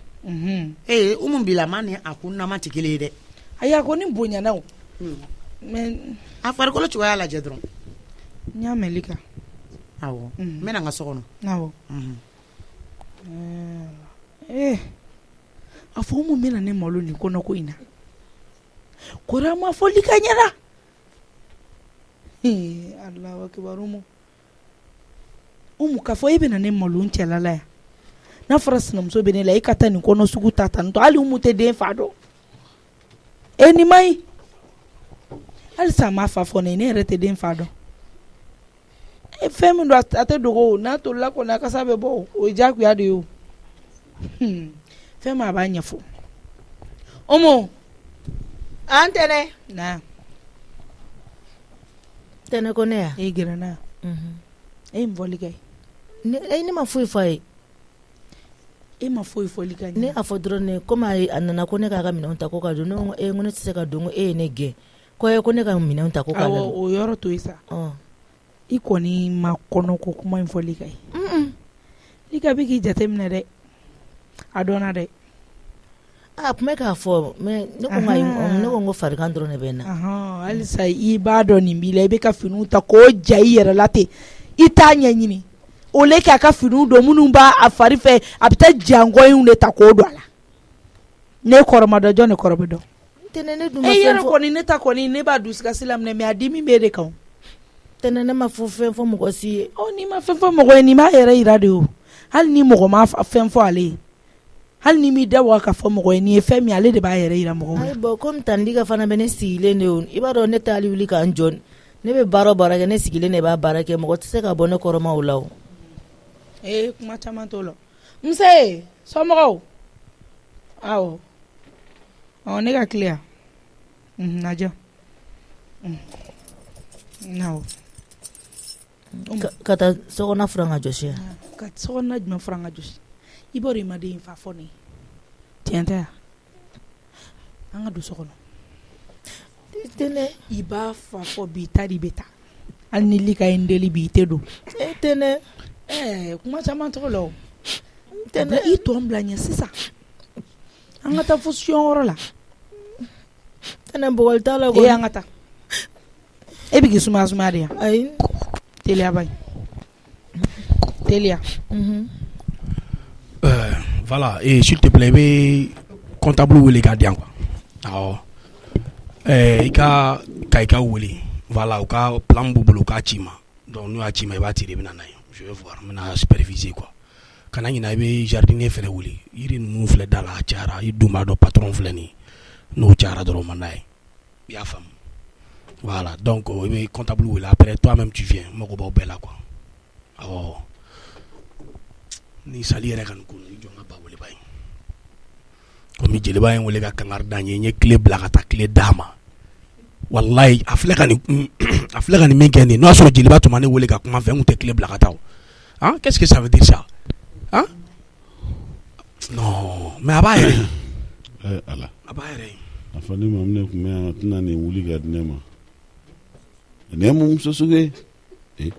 umu bilama ni a kun nama tɛ kelen ye dɛ ayi a ko ni bonyana o mais a farikolo cogoya lajɛ dɔrɔn n y'a mɛn lika awɔ n bɛna n ka so kɔnɔ awɔ a fɔ umu bɛna ne malo nin kɔnɔko in na kora ma fɔ lika ɲɛna Allahu akbar umu k'a fɔ e bɛna ne malo n cɛlala yan n'a fɔra sinamuso bɛ ne la e ka taa nin kɔnɔ sugu ta tan tɔ hali umu tɛ den fa dɔn nin ma ɲi halisa a ma fa fɔ ne yɛrɛ tɛ den fa dɔn fɛn min don a tɛ dogo n'a tolila kɔni a kasa bɛ bɔ o ye diyagoya de ye o fɛn min a b'a ɲɛfɔ Antene. Na. Tene ko ne ya. E gira na. E mvoli kai. Ne ma foyi foyi. E ma foyi foli kai. Ne afo drone koma anana ko ne ka mina unta ko ka do no ngone tse ka do ne ge. Ko e ko ne ka mina unta ko ka. O yoro to isa. I kɔni ma kɔnɔ ko kuma in fɔli ka ye i ka bi k'i jateminɛ dɛ a dɔnna dɛ tun bɛ k'a fɔ mais ne ko n ko farigan dɔrɔn de bɛ na halisa i b'a dɔn nin b'i la i bɛ ka finiw ta k'o ja i yɛrɛ la ten i t'a ɲɛɲini o le k'a ka finiw don minnu b'a a fari fɛ a bɛ taa jangɔɲinw de ta k'o don a la ne kɔrɔma dɔn jɔn de kɔrɔ bɛ dɔn e yɛrɛ kɔni ne ta kɔni ne b'a dusukasi la minɛ mais a dimi b'e de kan tɛnɛ ne ma fɛn fɔ mɔgɔ si ye n'i ma fɛn fɔ mɔgɔ ye nin b'a yɛrɛ yira de o hali ni mɔgɔ ma fɛn fɔ ale ye hali ni m'i da waga ka fɔ mɔgɔ ye nin ye fɛn min ale de b'a yɛrɛ yira mɔgɔw la. Bon komi Tandika fana bɛ ne sigilen de o i b'a dɔn ne t'ale wuli k'an jɔ ne bɛ baara o baara kɛ ne sigilen de b'a baara kɛ mɔgɔ tɛ se ka bɔ ne kɔrɔma o la o. Kuma caman t'o la nse somɔgɔw awɔ ne ka tile yan najɔ awɔ. Ka taa sokɔnɔ furan ka jɔsi yan. Ka sokɔnɔ jumɛn furan ka jɔsi i b'a dɔn i ma den in fa fɔ ne ye tiɲɛ tɛ yan an ka don so kɔnɔ i b'a fa fɔ bi ta de bɛ taa hali ni lika ye n deli bi i tɛ don tɛnɛ kuma caman tɔgɔ la o tɛnɛ i tɔ n bila ɲɛ sisan an ka taa fo siyɔnyɔrɔ la tɛnɛ bɔgɔli t'a la an ka taa e bɛ k'i sumaya sumaya de yan ayi teliya bayi teliya voilà s'il te plaît i bɛ comptable wele k'a di yan quoi awɔ i ka wele voilà u ka plan b'u bolo u k'a ci ma donc n'u y'a ci ma i b'a ci de i bɛ na n'a ye je vais voir n bɛna superviser quoi kana ɲina i bɛ jardinier fɛnɛ wele yiri ninnu filɛ da la a cayara i dun b'a dɔn patron filɛ nin ye n'o cayara dɔrɔn o man d'a ye i y'a faamu voilà donc i bɛ comptable wele après toi même tu viens n mago b'aw bɛɛ la quoi awɔ ni sali yɛrɛ ka nin ko i jɔ n ka ba wele ba ye komi jeliba ye n wele ka kangari da n ye n ye tile bila ka taa tile d'a ma walayi a filɛ ka nin min kɛ nin n'o y'a sɔrɔ jeliba tun ma ne wele ka kuma fɛ n tun tɛ tile bila ka taa o qu'est-ce que ça veut dire ça non mais a b'a yɛrɛ ala a b'a yɛrɛ a fɔ ne ma ne tun bɛ yan a tɛna nin wuli ka di ne ma ne ye mun muso sugu ye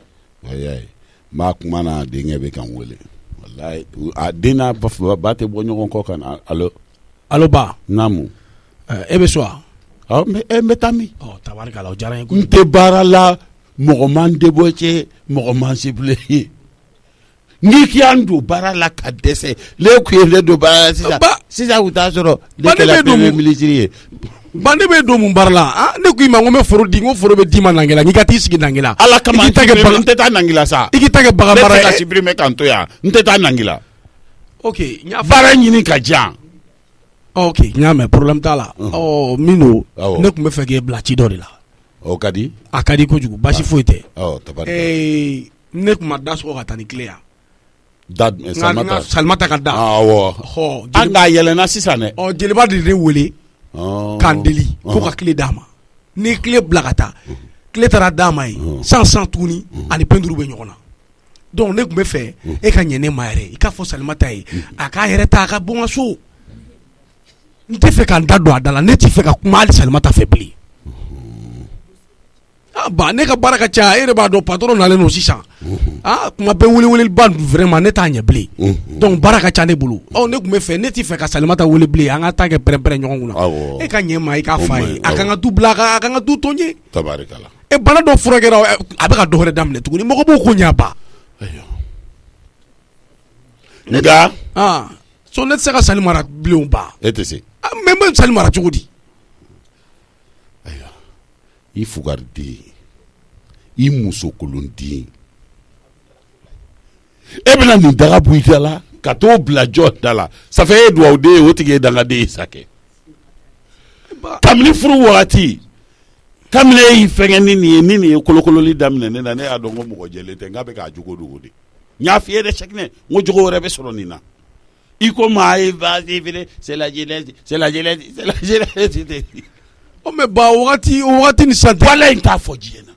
wayaye maa kuma na a denkɛ bɛ kan wele walayi a den n'a ba tɛ bɔ ɲɔgɔn kɔ kan na alo ba naamu e bɛ so wa n bɛ taa min tabarikala o diyara n ye n tɛ baara la mɔgɔ man débauché mɔgɔ man ciblé n'i k'i y'an don baara la ka dɛsɛ ne kun ye ne don baara la sisan u t'a sɔrɔ ne kɛla premier ministre ye ba ne bɛ don mun baara la ne ko i ma n ko n bɛ foro di n ko foro bɛ d'i ma Nangela n k'i ka t'i sigi Nangela ala kama n tɛ taa Nangela sa i k'i ta kɛ bagan baara ye ne tɛ ka supprimer kan to yan n tɛ taa Nangela ok baara ɲini ka jan ok n y'a mɛn problème t'a la min don ne tun bɛ fɛ k'e bila ci dɔ de la o ka di a ka di kojugu basi foyi tɛ ne tun ma da sɔgɔ ka taa ni tile yan Salimata ka da awɔ an k'a yɛlɛnna sisan dɛ jeliba de ne wele k'an deli ko ka tile d'a ma ni tile bila ka taa tile taara d'a ma ye san tuguni ani peinture bɛ ɲɔgɔn na donc ne tun bɛ fɛ e ka ɲɛ ne ma yɛrɛ i k'a fɔ Salimata ye a k'a yɛrɛ ta a ka bɔ n ka so n tɛ fɛ k'an da don a da la ne tɛ fɛ ka kuma hali Salimata fɛ bilen ba ne ka baara ka ca e yɛrɛ b'a dɔn patron nalen don sisan kuma bɛɛ weleweleba vraiment ne t'a ɲɛ bilen donc baara ka ca ne bolo ne tun bɛ fɛ ne tɛ fɛ ka Salimata wele bilen an ka taa kɛ pɛrɛn-pɛrɛn ɲɔgɔn kunna e ka ɲɛ ma i k'a f'a ye a kan ka du bila a kan ka du to n ye tabarikala bana dɔ furakɛra a bɛ ka dɔ wɛrɛ daminɛ tuguni mɔgɔ b'o ko ɲɛ ba nka so ne tɛ se ka Sali mara bilen ba e tɛ se mais n bɛ Sali mara cogo di i fugariden i musokolonden e bɛna nin daga bɔ i da la ka t'o bila jɔ da la ça fait e dugawuden ye o tigi ye dangaden ye sa kɛ kabini furu wagati kabini e y'i fɛngɛ ni nin ye kolokololi daminɛ ne na ne y'a dɔn ko mɔgɔ jɛlen tɛ n k'a bɛ k'a jogo dogo de n y'a f'i ye dɛ Cheicknɛ n ko jogo wɛrɛ bɛ sɔrɔ nin na i ko maa ye vas-y c'est la jeunesse o mɛ ba wagati ni san tɛ. Wala in t'a fɔ diɲɛ na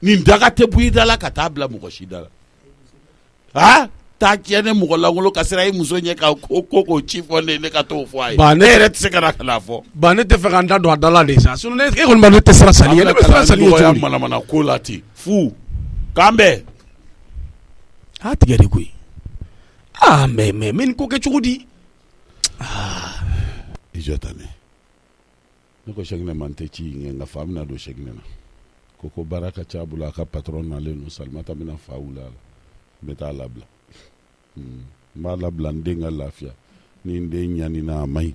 nin daga tɛ bɔ i da la ka taa bila mɔgɔ si da la taa tiɲɛ ne mɔgɔ lankolon ka sira i muso ɲɛ ka ko ci fɔ ne ka t'o fɔ a ye ne yɛrɛ tɛ se ka na ka n'a fɔ. Ba ne tɛ fɛ ka n da don a da la de sa sinon e kɔni b'a ne tɛ siran sali ye ne bɛ siran sali ye cogo di. Manamana ko la ten fu k'an bɛɛ. A tigɛ de koyi mais nin ko kɛ cogo di. I jɔ ta ne ko Cheick man tɛ ci ŋɛ nka fa bɛna don Cheick na ko baara ka ca a bolo a ka patron nalen don Salimata bɛna fa wuli a la n bɛ taa labila n b'a labila n den ka lafiya ni n den ɲanina a man ɲi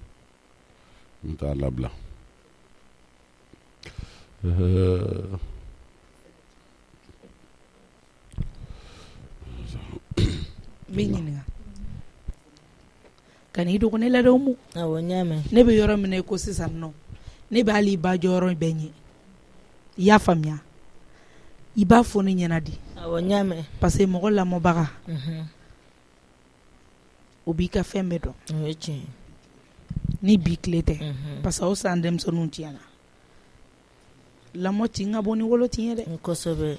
n bɛ taa labila. Bɛ ɲininka ka n'i dogo ne ladon mu. Awɔ n y'a mɛn. Ne bɛ yɔrɔ min na ko sisan nɔ ne bɛ hali i ba jɔyɔrɔ bɛɛ ɲɛ i y'a faamuya i b'a fɔ ne ɲɛna di. Awɔ n y'a mɛn. parce que mɔgɔ lamɔbaga o b'i ka fɛn bɛɛ dɔn. O ye tiɲɛ ye. ni bi tile tɛ parce que aw san denmisɛnninw tiɲɛna lamɔ ti n ka bɔ ni wolo ti ye dɛ. Kosɛbɛ.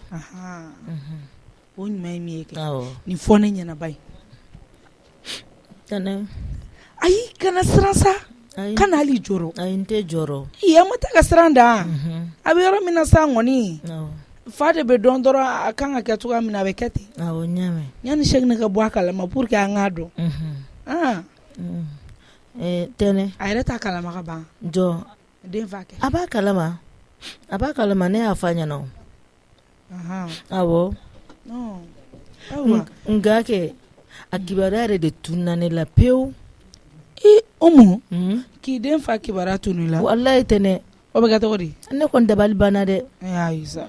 o ɲuman ye min ye kɛ Awɔ. nin fɔ ne ɲɛna ba ye. Tɛnɛ. ayi kana siran sa Ayi. kana hali jɔrɔ. Ayi n tɛ jɔrɔ. iya ma taa ka siran da a bɛ yɔrɔ min na sa ŋɔni Awɔ. fa de bɛ dɔn dɔrɔn a kan ka kɛ cogoya min na a bɛ kɛ ten. Awɔ n y'a mɛn. yanni Cheick ne ka bɔ a kalama pour que an k'a dɔn. Tɛnɛ. a yɛrɛ t'a kalama ka ban. Jɔ. den fa kɛ. A b'a kalama. A b'a kalama ne y'a fɔ a ɲɛna o. Awɔ. ayiwa Nka kɛ a kibaruya yɛrɛ de tununa ne la pewu. Umu k'i den fa kibaruya tunu la. Walayi Tɛnɛ. o bɛ kɛ cogo di. Ne kɔni dabali banna dɛ. ayi sa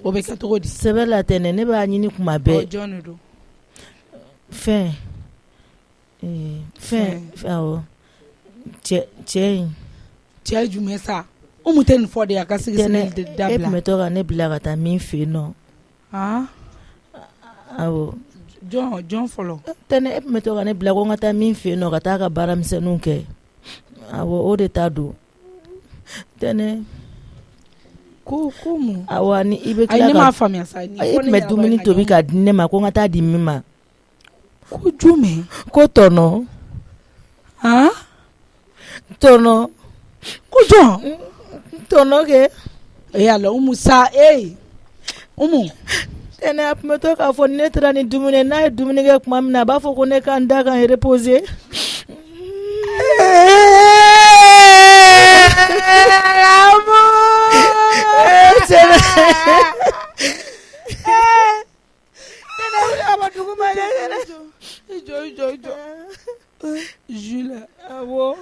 o bɛ kɛ cogo di. Sɛbɛ la Tɛnɛ ne b'a ɲini kuma bɛɛ. jɔn de don. Fɛn awɔ cɛ in. cɛ jumɛn sa Umu tɛ nin fɔ de a ka sigi Tɛnɛ sini e dabila. tun bɛ to ka ne bila ka taa min fɛ yen nɔ. Awɔ. jɔn fɔlɔ. Tɛnɛ e tun bɛ to ka ne bila ko n ka taa min fɛ yen nɔ ka taa ka baaramisɛnninw kɛ. Awɔ o de ta don. Tɛnɛ. ko mun. Awɔ ni i bɛ ayi tila ne m'a ka. faamuya sa. E tun bɛ dumuni tobi ka di ne ma ko n ka taa di min ma. ko jumɛn. Ko tɔnɔ. Tɔnɔ. ko jɔn. Tɔnɔ kɛ. ala Umu sa Umu. Tɛnɛ a tun bɛ to k'a fɔ ni ne taara ni dumuni n'a ye dumuni kɛ tuma min na a b'a fɔ ko ne ka n da kan reposer. Jules. Awɔ.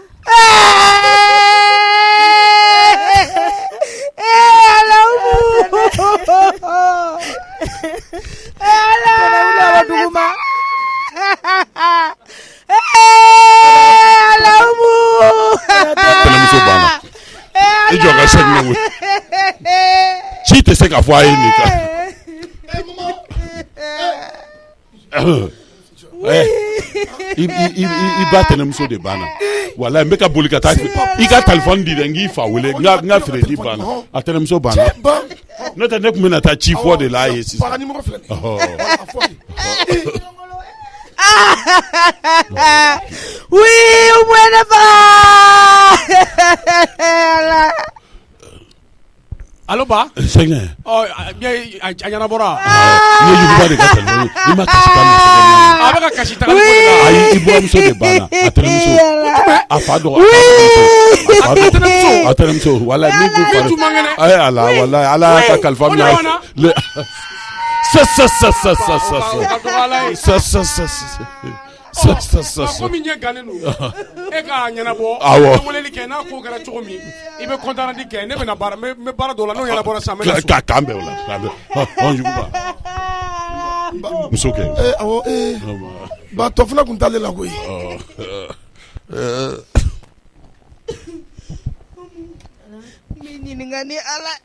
Tɛnɛmuso banna i jɔ ka Cheick wele ci tɛ se ka fɔ a ye nin kan. I ba tɛnɛmuso de banna wala n bɛ ka boli ka taa i ka téléphone di dɛ n k'i fa wele n ka Fredi banna a tɛnɛmuso banna n'o tɛ ne tun bɛna taa ci fɔ de la a ye sisan. Oui, buena pa. Allo ba. Cheick ne. A ɲɛnabɔra. I ye juguba de ka téléphone i ma kasi ta ni sɛgɛn. A bɛ ka kasi ta ni ko de la. Ayi i buranmuso de banna a tɛnɛmuso a fa dɔgɔ a tɛnɛmuso wala ni du fa ayi ala wala ala y'a ka kalifa minɛ komi ɲɛ gannen don e k'a ɲɛnabɔ weleli kɛ n'a ko kɛra cogo min i bɛ kɔntanadi kɛ ne bɛna baara n bɛ baara dɔw la n'o ɲɛnabɔra sisan n bɛ na so k'an bɛn o la juguba muso kɛ awɔ ba tɔ fana tun t'ale la koyi. Min ɲininka ni ala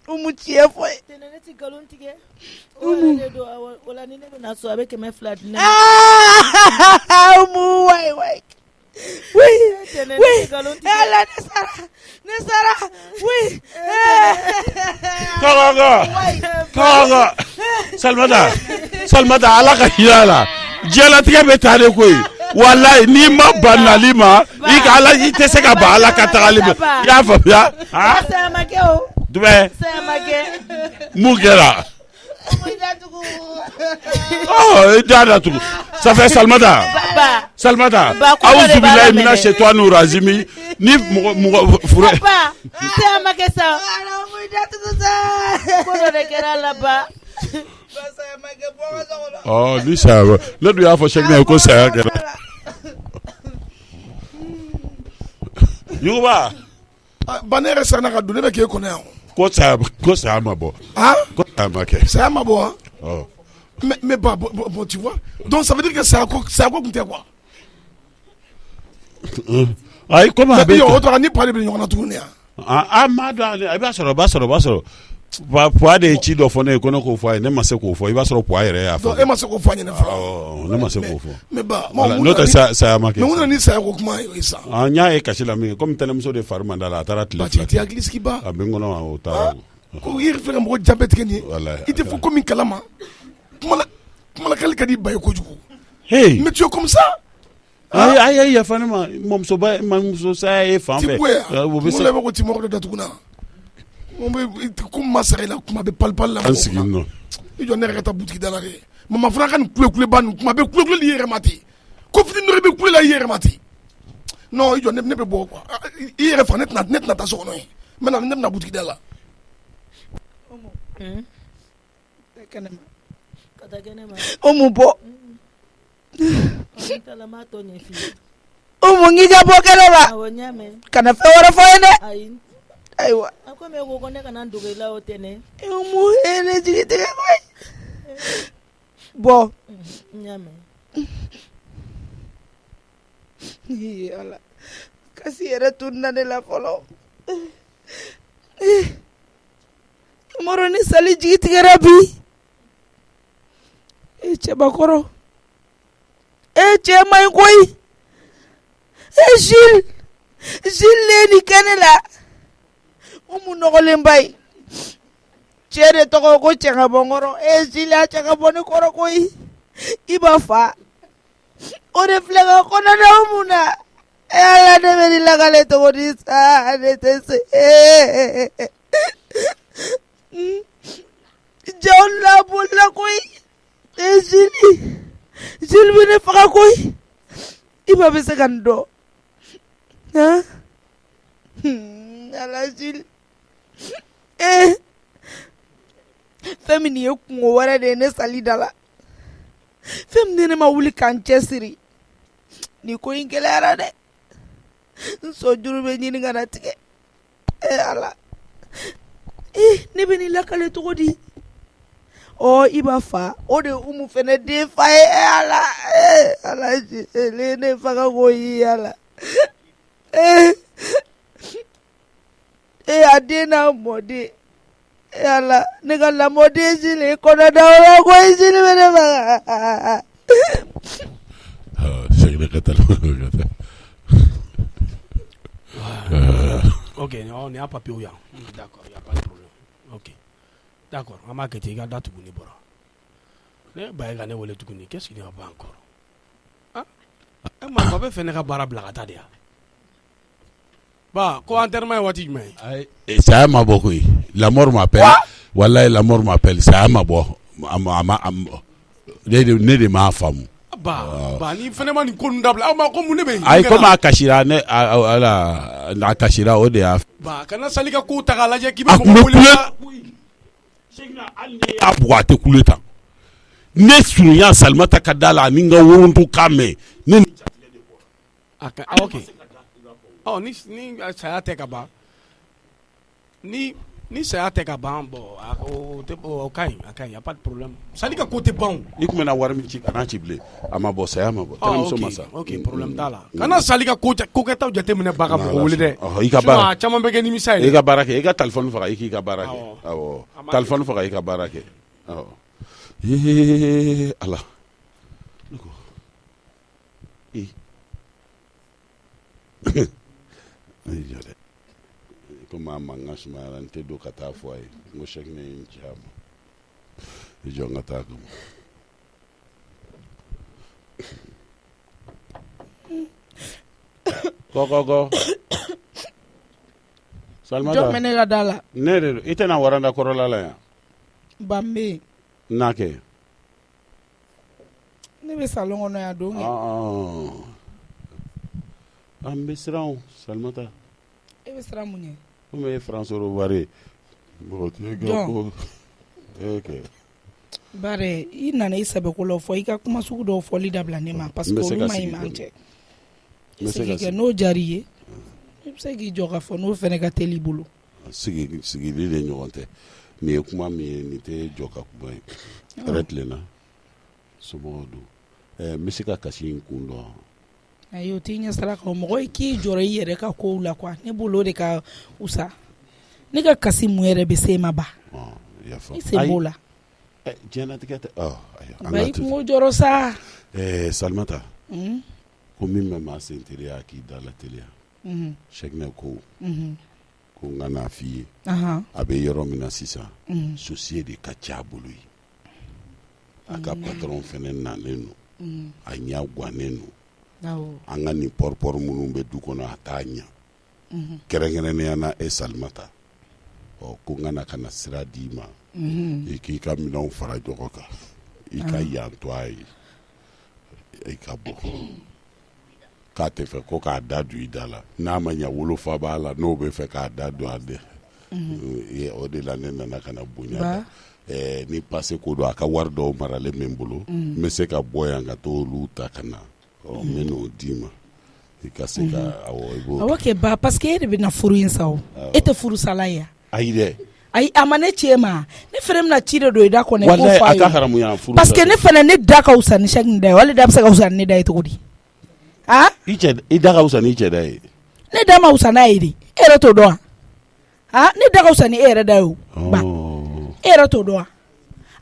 Umu tiɲɛ fɔ ye. Tɛnɛ ne ti nkalon tigɛ. O la ni ne bɛna so a bɛ 200 di ne ma. Umu wayi. Oui. Ala ne sara. ne sara oui kaga Salmata ala ka hilala jela tigɛ bɛ taa de koyi wallahi ni ma banali ma i ka ala i tɛ se ka ba ala ka tagali ma i y'a faamuya dubɛ mun kɛra i da datugu safɛ Salmata awuzu bilahi mina shetani razimi ni mɔgɔ fure ni saya ne dun y'a fɔ sɛgɛnɛ ko saya kɛra Yuguba ba ne yɛrɛ sanna ka don ne bɛ k'e kɔnɔ yan ko saya ma bɔ ko saya ma kɛ saya ma bɔ mais bah bon tu vois donc ça veut dire que saya ko kun tɛ quoi ayi komi a bɛ o tora ni pale bɛ ɲɔgɔn na tuguni yan ma dɔn ale i b'a sɔrɔ puwa de ye ci dɔ fɔ ne ye ko ne k'o fɔ a ye ne ma se k'o fɔ i b'a sɔrɔ puwa yɛrɛ y'a fɔ e ma se k'o fɔ a ɲɛna fɔlɔ ne ma se k'o fɔ mais bah n'o tɛ saya ma kɛ mais mun na ni saya ko kuma ye sa n y'a ye kasi la min kɛ komi tɛnɛmuso de fari man da la a taara tile fila ti hakili sigi ba a bɛ n kɔnɔ o taara ko i fɛ ka mɔgɔ jabɛ tigɛ nin i tɛ fɔ ko min kalama kumalakali ka di ba ye kojugu mais tu es comme ça ayi yafa ne ma mɔmuso saya ye fan fɛ o bɛ se ko ti mɔgɔ dɔ datuguna ko masakɛ la kuma bɛ palipali la an sigi nɔ i jɔ ne yɛrɛ ka taa butigi da la dɛ mama fana ka nin kuleba nin kuma bɛ kulekule i yɛrɛ ma ten ko fitini dɔ i bɛ kulela i yɛrɛ ma ten non i jɔ ne bɛ bɔ quoi i yɛrɛ fa ne tɛna taa so kɔnɔ ye ne bɛna butigi da la Omu bɔ Omu ngi ka bɔ kɛnɛ ma kana fɛn wɛrɛ fɔ ye dɛ ayiwa a ko mɛ ko ne kana dogo i la o tɛ ne Omu ne jigi tigɛ koyi bɔ ala kasi yɛrɛ tunna ne la fɔlɔ Umaru ni sali jigi tigɛra bi cɛbakɔrɔ cɛ man ɲi koyi Gilles le ni kɛnɛ la Umu nɔgɔlenba ye cɛ de tɔgɔ ko cɛ ka bɔ n kɔrɔ Gilles a cɛ ka bɔ ne kɔrɔ koyi i b'a fa o de filɛ ka kɔnɔ da Umu na ala ne bɛ ni lakale cogo di sa ne tɛ se jaw labolila koyi Gilles bɛ ne faga koyi i ba bɛ se ka nin dɔn ala Gilles fɛn min ye kungo wɛrɛ de ye ne sali da la fɛn min ne ma wuli k'an cɛsiri ni ko in gɛlɛyara dɛ n sojuru bɛ ɲini ka na tigɛ ala ne bɛ nin lakale cogo di i b'a fa o de Umu fɛnɛ den fa ye ala Gilles ne faga ko yi ala a den n'a mɔden ala ne ka lamɔden Gilles kɔnɔ da o la ko Gilles bɛ ne faga sɛgɛnɛ ka taa ok nin y'a papier yan d'accord y a pas de problème ok d'accord an b'a kɛ ten i ka da tuguni bɔra ne ba ye ka ne wele tuguni qu'est-ce qu'il y a pas encore ma bɛ fɛ ne ka baara bila ka taa de yan ba ko enterrement ye waati jumɛn ye saya ma bɔ koyi la mort m'appelle wallahi la mort m'appelle saya ma bɔ ne de m'a faamu ba ni fɛnɛ ma nin ko ninnu dabila aw ma ko mun ne bɛ yen ayi komi a kasira ne ala a kasira o de y'a ba kana sali ka ko ta k'a lajɛ k'i bɛ mɔgɔ wele hali ne y'a bugɔ a tɛ kule tan ne surunya Salimata ka da la ani n ka woronto kan mɛn ne ni jatigɛ de bɔra ok ni saya tɛ ka ban ni saya tɛ ka ban o ka ɲi a ka ɲi y a pas de problème sali ka ko tɛ ban i tun bɛna wari min ci kana ci bilen a ma bɔ saya ma bɔ tɛnɛmuso ma sa ok problème t'a la kana sali ka ko kɛtaw jateminɛ ba ka mɔgɔ wele dɛ i ka baara caman bɛ kɛ nimisa ye i ka baara kɛ i ka téléphone faga i k'i ka baara kɛ awɔ téléphone faga i ka baara kɛ awɔ ala comme un manga sumarante do kata foi mo chek ne inchama e jonga ta go Salma jo mene ga dala ne ite na waranda korola la ya bambe nake ne be salon ono ya do ambe sirao Salmata e be sira munye o me français ro bare bo te go okay bare i nana i sɛbɛ ko la fɔ i ka kuma sugu dɔw fɔli dabila ne ma parce que olu ma ɲi man cɛ i se k'i kɛ n'o jari ye i bɛ se k'i jɔ ka fɔ n'o fɛnɛ ka teli i bolo sigili de ɲɔgɔn tɛ nin ye kuma min ye nin tɛ jɔ ka kuma ye yɛrɛ tilenna somɔgɔw don n bɛ se ka kasi in kun dɔn ayi o t'i ɲɛ sira kan mɔgɔ i k'i jɔrɔ i yɛrɛ ka kow la quoi ne bolo o de ka wusa ne ka kasi mun yɛrɛ bɛ se ma ba i se b'o la diɲɛnatigɛ tɛ ba i kungo jɔrɔ sa Salimata ko min bɛ maa sen teliya k'i da la teliya Cheick ko ko n ka n'a f'i ye a bɛ yɔrɔ min na sisan souci de ka ca a bolo ye a ka patron fɛnɛ nalen don a ɲɛ gannen don an ka nin pɔripɔri minnu bɛ du kɔnɔ a t'a ɲɛ kɛrɛnkɛrɛnnenya na Salimata ko n kana ka na sira d'i ma i k'i ka minɛnw fara ɲɔgɔn kan i ka yan to a ye i ka bɔ k'a tɛ fɛ ko k'a da don i da la n'a ma ɲɛ wolofa b'a la n'o bɛ fɛ k'a da don a de o de la ne nana ka na bonya ni pase ko don a ka wari dɔw maralen min bolo n bɛ se ka bɔ yan ka t'olu ta ka na n bɛ n'o d'i ma i ka se ka awɔ kɛ ba parce que e de bɛ na furu in sa o e tɛ furu sala ye ayi dɛ ayi a ma ne cɛ ma ne fɛnɛ bɛna ci de don i da kɔnɔ ko wallahi f'a a ye ka haramuya furu parce que ne fɛnɛ ne da ka wusa ni Cheick da ye wali da bɛ se ka wusa ni ne da ye cogo di i da ka wusa ni cɛ da ye ne da ma wusa n'a ye de e yɛrɛ t'o dɔn wa ne da ka wusa ni e yɛrɛ da ye o ba e yɛrɛ t'o dɔn wa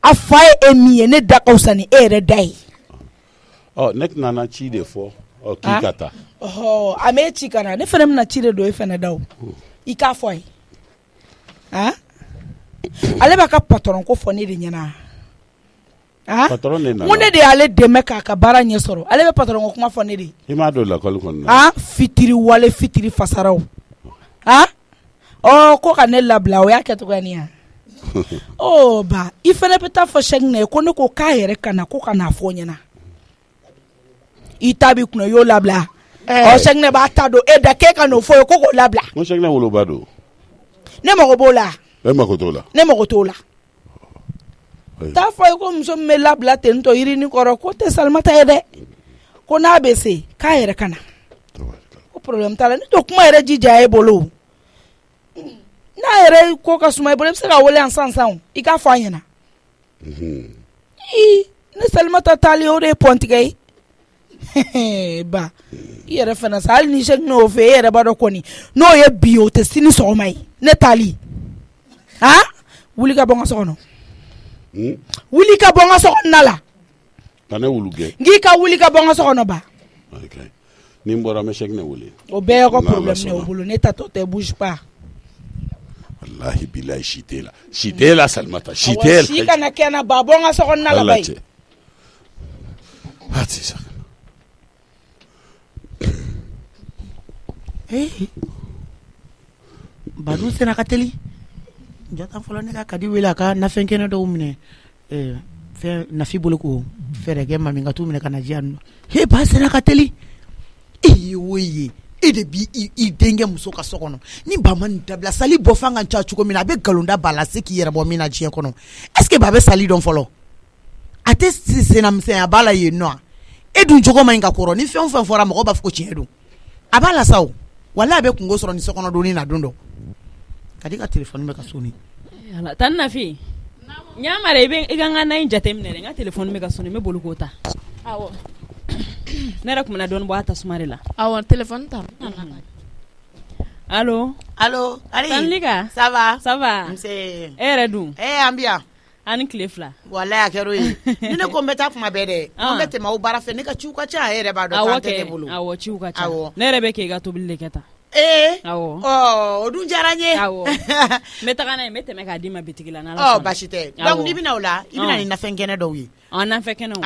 a fa ye e min ye ne da ka wusa ni e yɛrɛ da ye ne nana ci de fɔ k'i ka taa a m'e ci ka na ne fɛnɛ bɛna ci de don e fɛnɛ da o i k'a fɔ a ye ale b'a ka patron ko fɔ ne de ɲɛna mun ne de y'ale dɛmɛ k'a ka baara ɲɛ sɔrɔ ale bɛ patron ko kuma fɔ ne de i m'a don lakɔli kɔnɔ fitiri wale fitiri fasaraw ko ka ne labila o y'a kɛ cogoya ni ya ba i fɛnɛ bɛ taa fɔ Cheick ye ko ne ko k'a yɛrɛ ka na ko ka n'a fɔ ɲɛna i ta b'i kunna i y'o labila Cheick b'a ta don e da k'e ka n'o fɔ ye ko k'o labila n ko Cheick woloba don ne mago b'o la e mago t'o la ne mago t'o la t'a fɔ ye ko muso min bɛ labila ten tɔ yirini kɔrɔ ko tɛ Salimata ye dɛ ko n'a bɛ se k'a yɛrɛ ka na ko problème t'a la ne to kuma yɛrɛ jija e bolo n'a yɛrɛ ko ka suma i bolo i bɛ se ka wele yan sisan i k'a fɔ a ɲɛna ne Salimata taali o de ye pɔntigɛ ye ba i yɛrɛ fana sa hali ni Cheick n'o fɛ e yɛrɛ b'a dɔn kɔni n'o ye bi o tɛ sini sɔgɔma ye ne taali wuli ka bɔ n ka so kɔnɔ wuli ka bɔ n ka so kɔnɔna la ka ne wulu gɛn n k'i ka wuli ka bɔ n ka so kɔnɔ ba ni n bɔra n bɛ Cheick wele o bɛɛ y'aw ka problème de o bolo ne ta tɔ tɛ bouge pas wallahi bilahi si t'e la Salimata si t'e la si kana kɛ na ba bɔ n ka so kɔnɔna la ba ye Badu sera ka teli jɔta fɔlɔ ne ka kadi wele a ka nafɛn kɛnɛ dɔw minɛ fɛn nafi bolo ko fɛrɛ kɛ mami ka t'u minɛ ka na diya nɔ he ba sera ka teli e ye o ye e de bi i denkɛ muso ka so kɔnɔ ni ba ma nin dabila sali bɔ fan ka ca cogo min na a bɛ galonda ba la se k'i yɛrɛ bɔ min na diɲɛ kɔnɔ est ce que ba bɛ sali dɔn fɔlɔ a tɛ senamisɛnya b'a la yen nɔ e dun cogo ma ɲi ka kɔrɔ ni fɛn o fɛn fɔra mɔgɔ b'a fɔ ko tiɲɛ don a b'a la sa o wala a bɛ kungo sɔrɔ ni sokɔnɔ doni na don dɔ ka di ka téléphone bɛ ka soni tan Nafi ɲamara i ka n ka na in jateminɛ dɛ n ka téléphone bɛ ka soni n bɛ boli k'o ta awɔ ne yɛrɛ tun bɛna dɔɔni bɔ a tasuma de la awɔ téléphone ta allo Ari Tanlika ça va nse e yɛrɛ dun an bi yan ani tile fila walayi a kɛra o ye ni ne ko n bɛ taa kuma bɛɛ dɛ an bɛ tɛmɛ aw baara fɛ ne ka ciw ka ca a yɛrɛ b'a dɔn k'an tɛ ne bolo awɔ ciw ka ca ne yɛrɛ bɛ k'i ka tobili de kɛ tan o dun diyara n ye n bɛ taga n'a ye n bɛ tɛmɛ k'a d'i ma bitigi la n'Ala sɔnna. Baasi tɛ donc n'i bɛna o la i bɛna ni nafɛn kɛnɛ dɔw ye. Nafɛn kɛnɛw.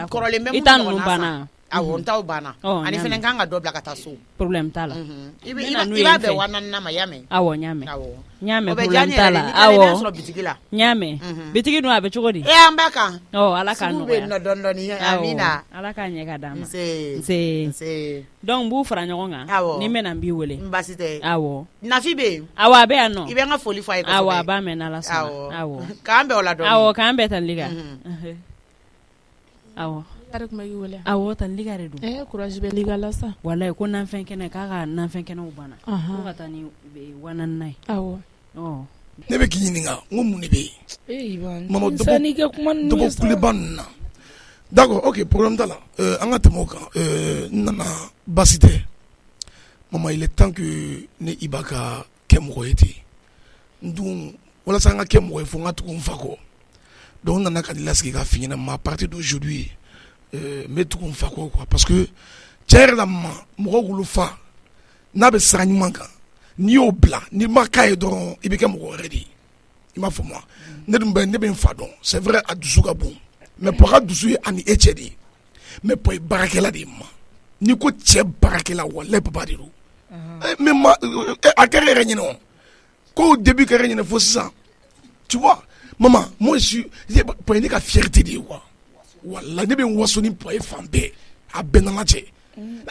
Kɔrɔlen bɛ i ta ninnu banna. n t'aw banna ani fɛnɛ kan ka dɔ bila ka taa so. Problème t'a la. I b'a bɛn 4000 ma i y'a mɛn. N y'a mɛn problème t'a la. Sɔrɔ bitigi la. N y'a mɛn bitigi dun a bɛ cogo di. An b'a kan. Ala k'a nɔgɔya. Sugu bɛ yen nɔ dɔɔni amina. Ala k'a ɲɛ ka d'an ma. Nse. donc n b'u fara ɲɔgɔn kan. ni n bɛna n b'i wele. baasi tɛ. Nafi bɛ yen. a bɛ yan nɔ. i bɛ n ka foli fɔ a ye kosɛbɛ. a b'a mɛn n'Ala sɔnna. k'an bɛn o la dɔɔni. k'an bɛn tan liga. tan liga de don. courage bɛ liga la sa. walayi ko nanfɛn kɛnɛ k'a ka nanfɛn kɛnɛw banna. ko ka taa ni 4000 ye. ne bɛ k'i ɲininka n ko mun de bɛ yen. mama dɔbɔ kuleba ninnu na. d'accord ok problème t'a la an ka tɛmɛ o kan n nana baasi tɛ mama il est temps que ne i b'a ka kɛ mɔgɔ ye ten n dun walasa an ka kɛ mɔgɔ ye fo n ka tugu n fa kɔ donc n nana ka n'i lasigi ka f'i ɲɛna ma à partir d'aujourd'hui n bɛ tugu n fa kɔ quoi parce que tiɲɛ yɛrɛ la mɔgɔ wolo fa n'a bɛ sira ɲuman kan n'i y'o bila n'i ma k'a ye dɔrɔn i bɛ kɛ mɔgɔ wɛrɛ de ye i m'a fɔ moi ne bɛ n fa dɔn c'est vrai a dusu ka bon mais pour ka dusu ye ani e cɛ de ye mais pour baarakɛla de ye ma n'i ko cɛ baarakɛla walayi papa de don mais a kɛra yɛrɛ ɲinɛ o ko début kɛra ɲinɛ fo sisan tu vois maman moi je suis pour ne ka fierté de ye quoi walayi ne bɛ n waso ni pour fan bɛɛ a bɛɛ nana cɛ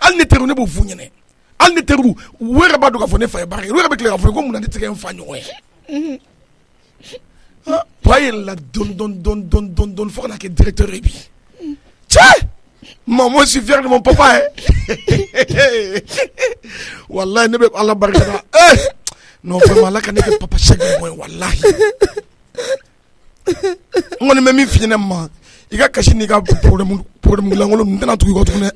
hali ne teriw ne b'o f'u ɲɛna hali ne teriw u yɛrɛ b'a dɔn k'a fɔ ne fa ye baara kɛ u yɛrɛ bɛ tila k'a fɔ ko mun na ne tɛ kɛ n fa ɲɔgɔn ye pa yɛlɛla dɔɔni fo ka na kɛ directeur ye bi cɛ moi je suis fier de mon papa wallahi ne bɛ ala barikada non vraiment ala ka ne kɛ papa chèque de moi wallahi n kɔni bɛ min f'i ɲɛna ma i ka kasi n'i ka problème lankolon n tɛna tugu i kɔ tuguni dɛ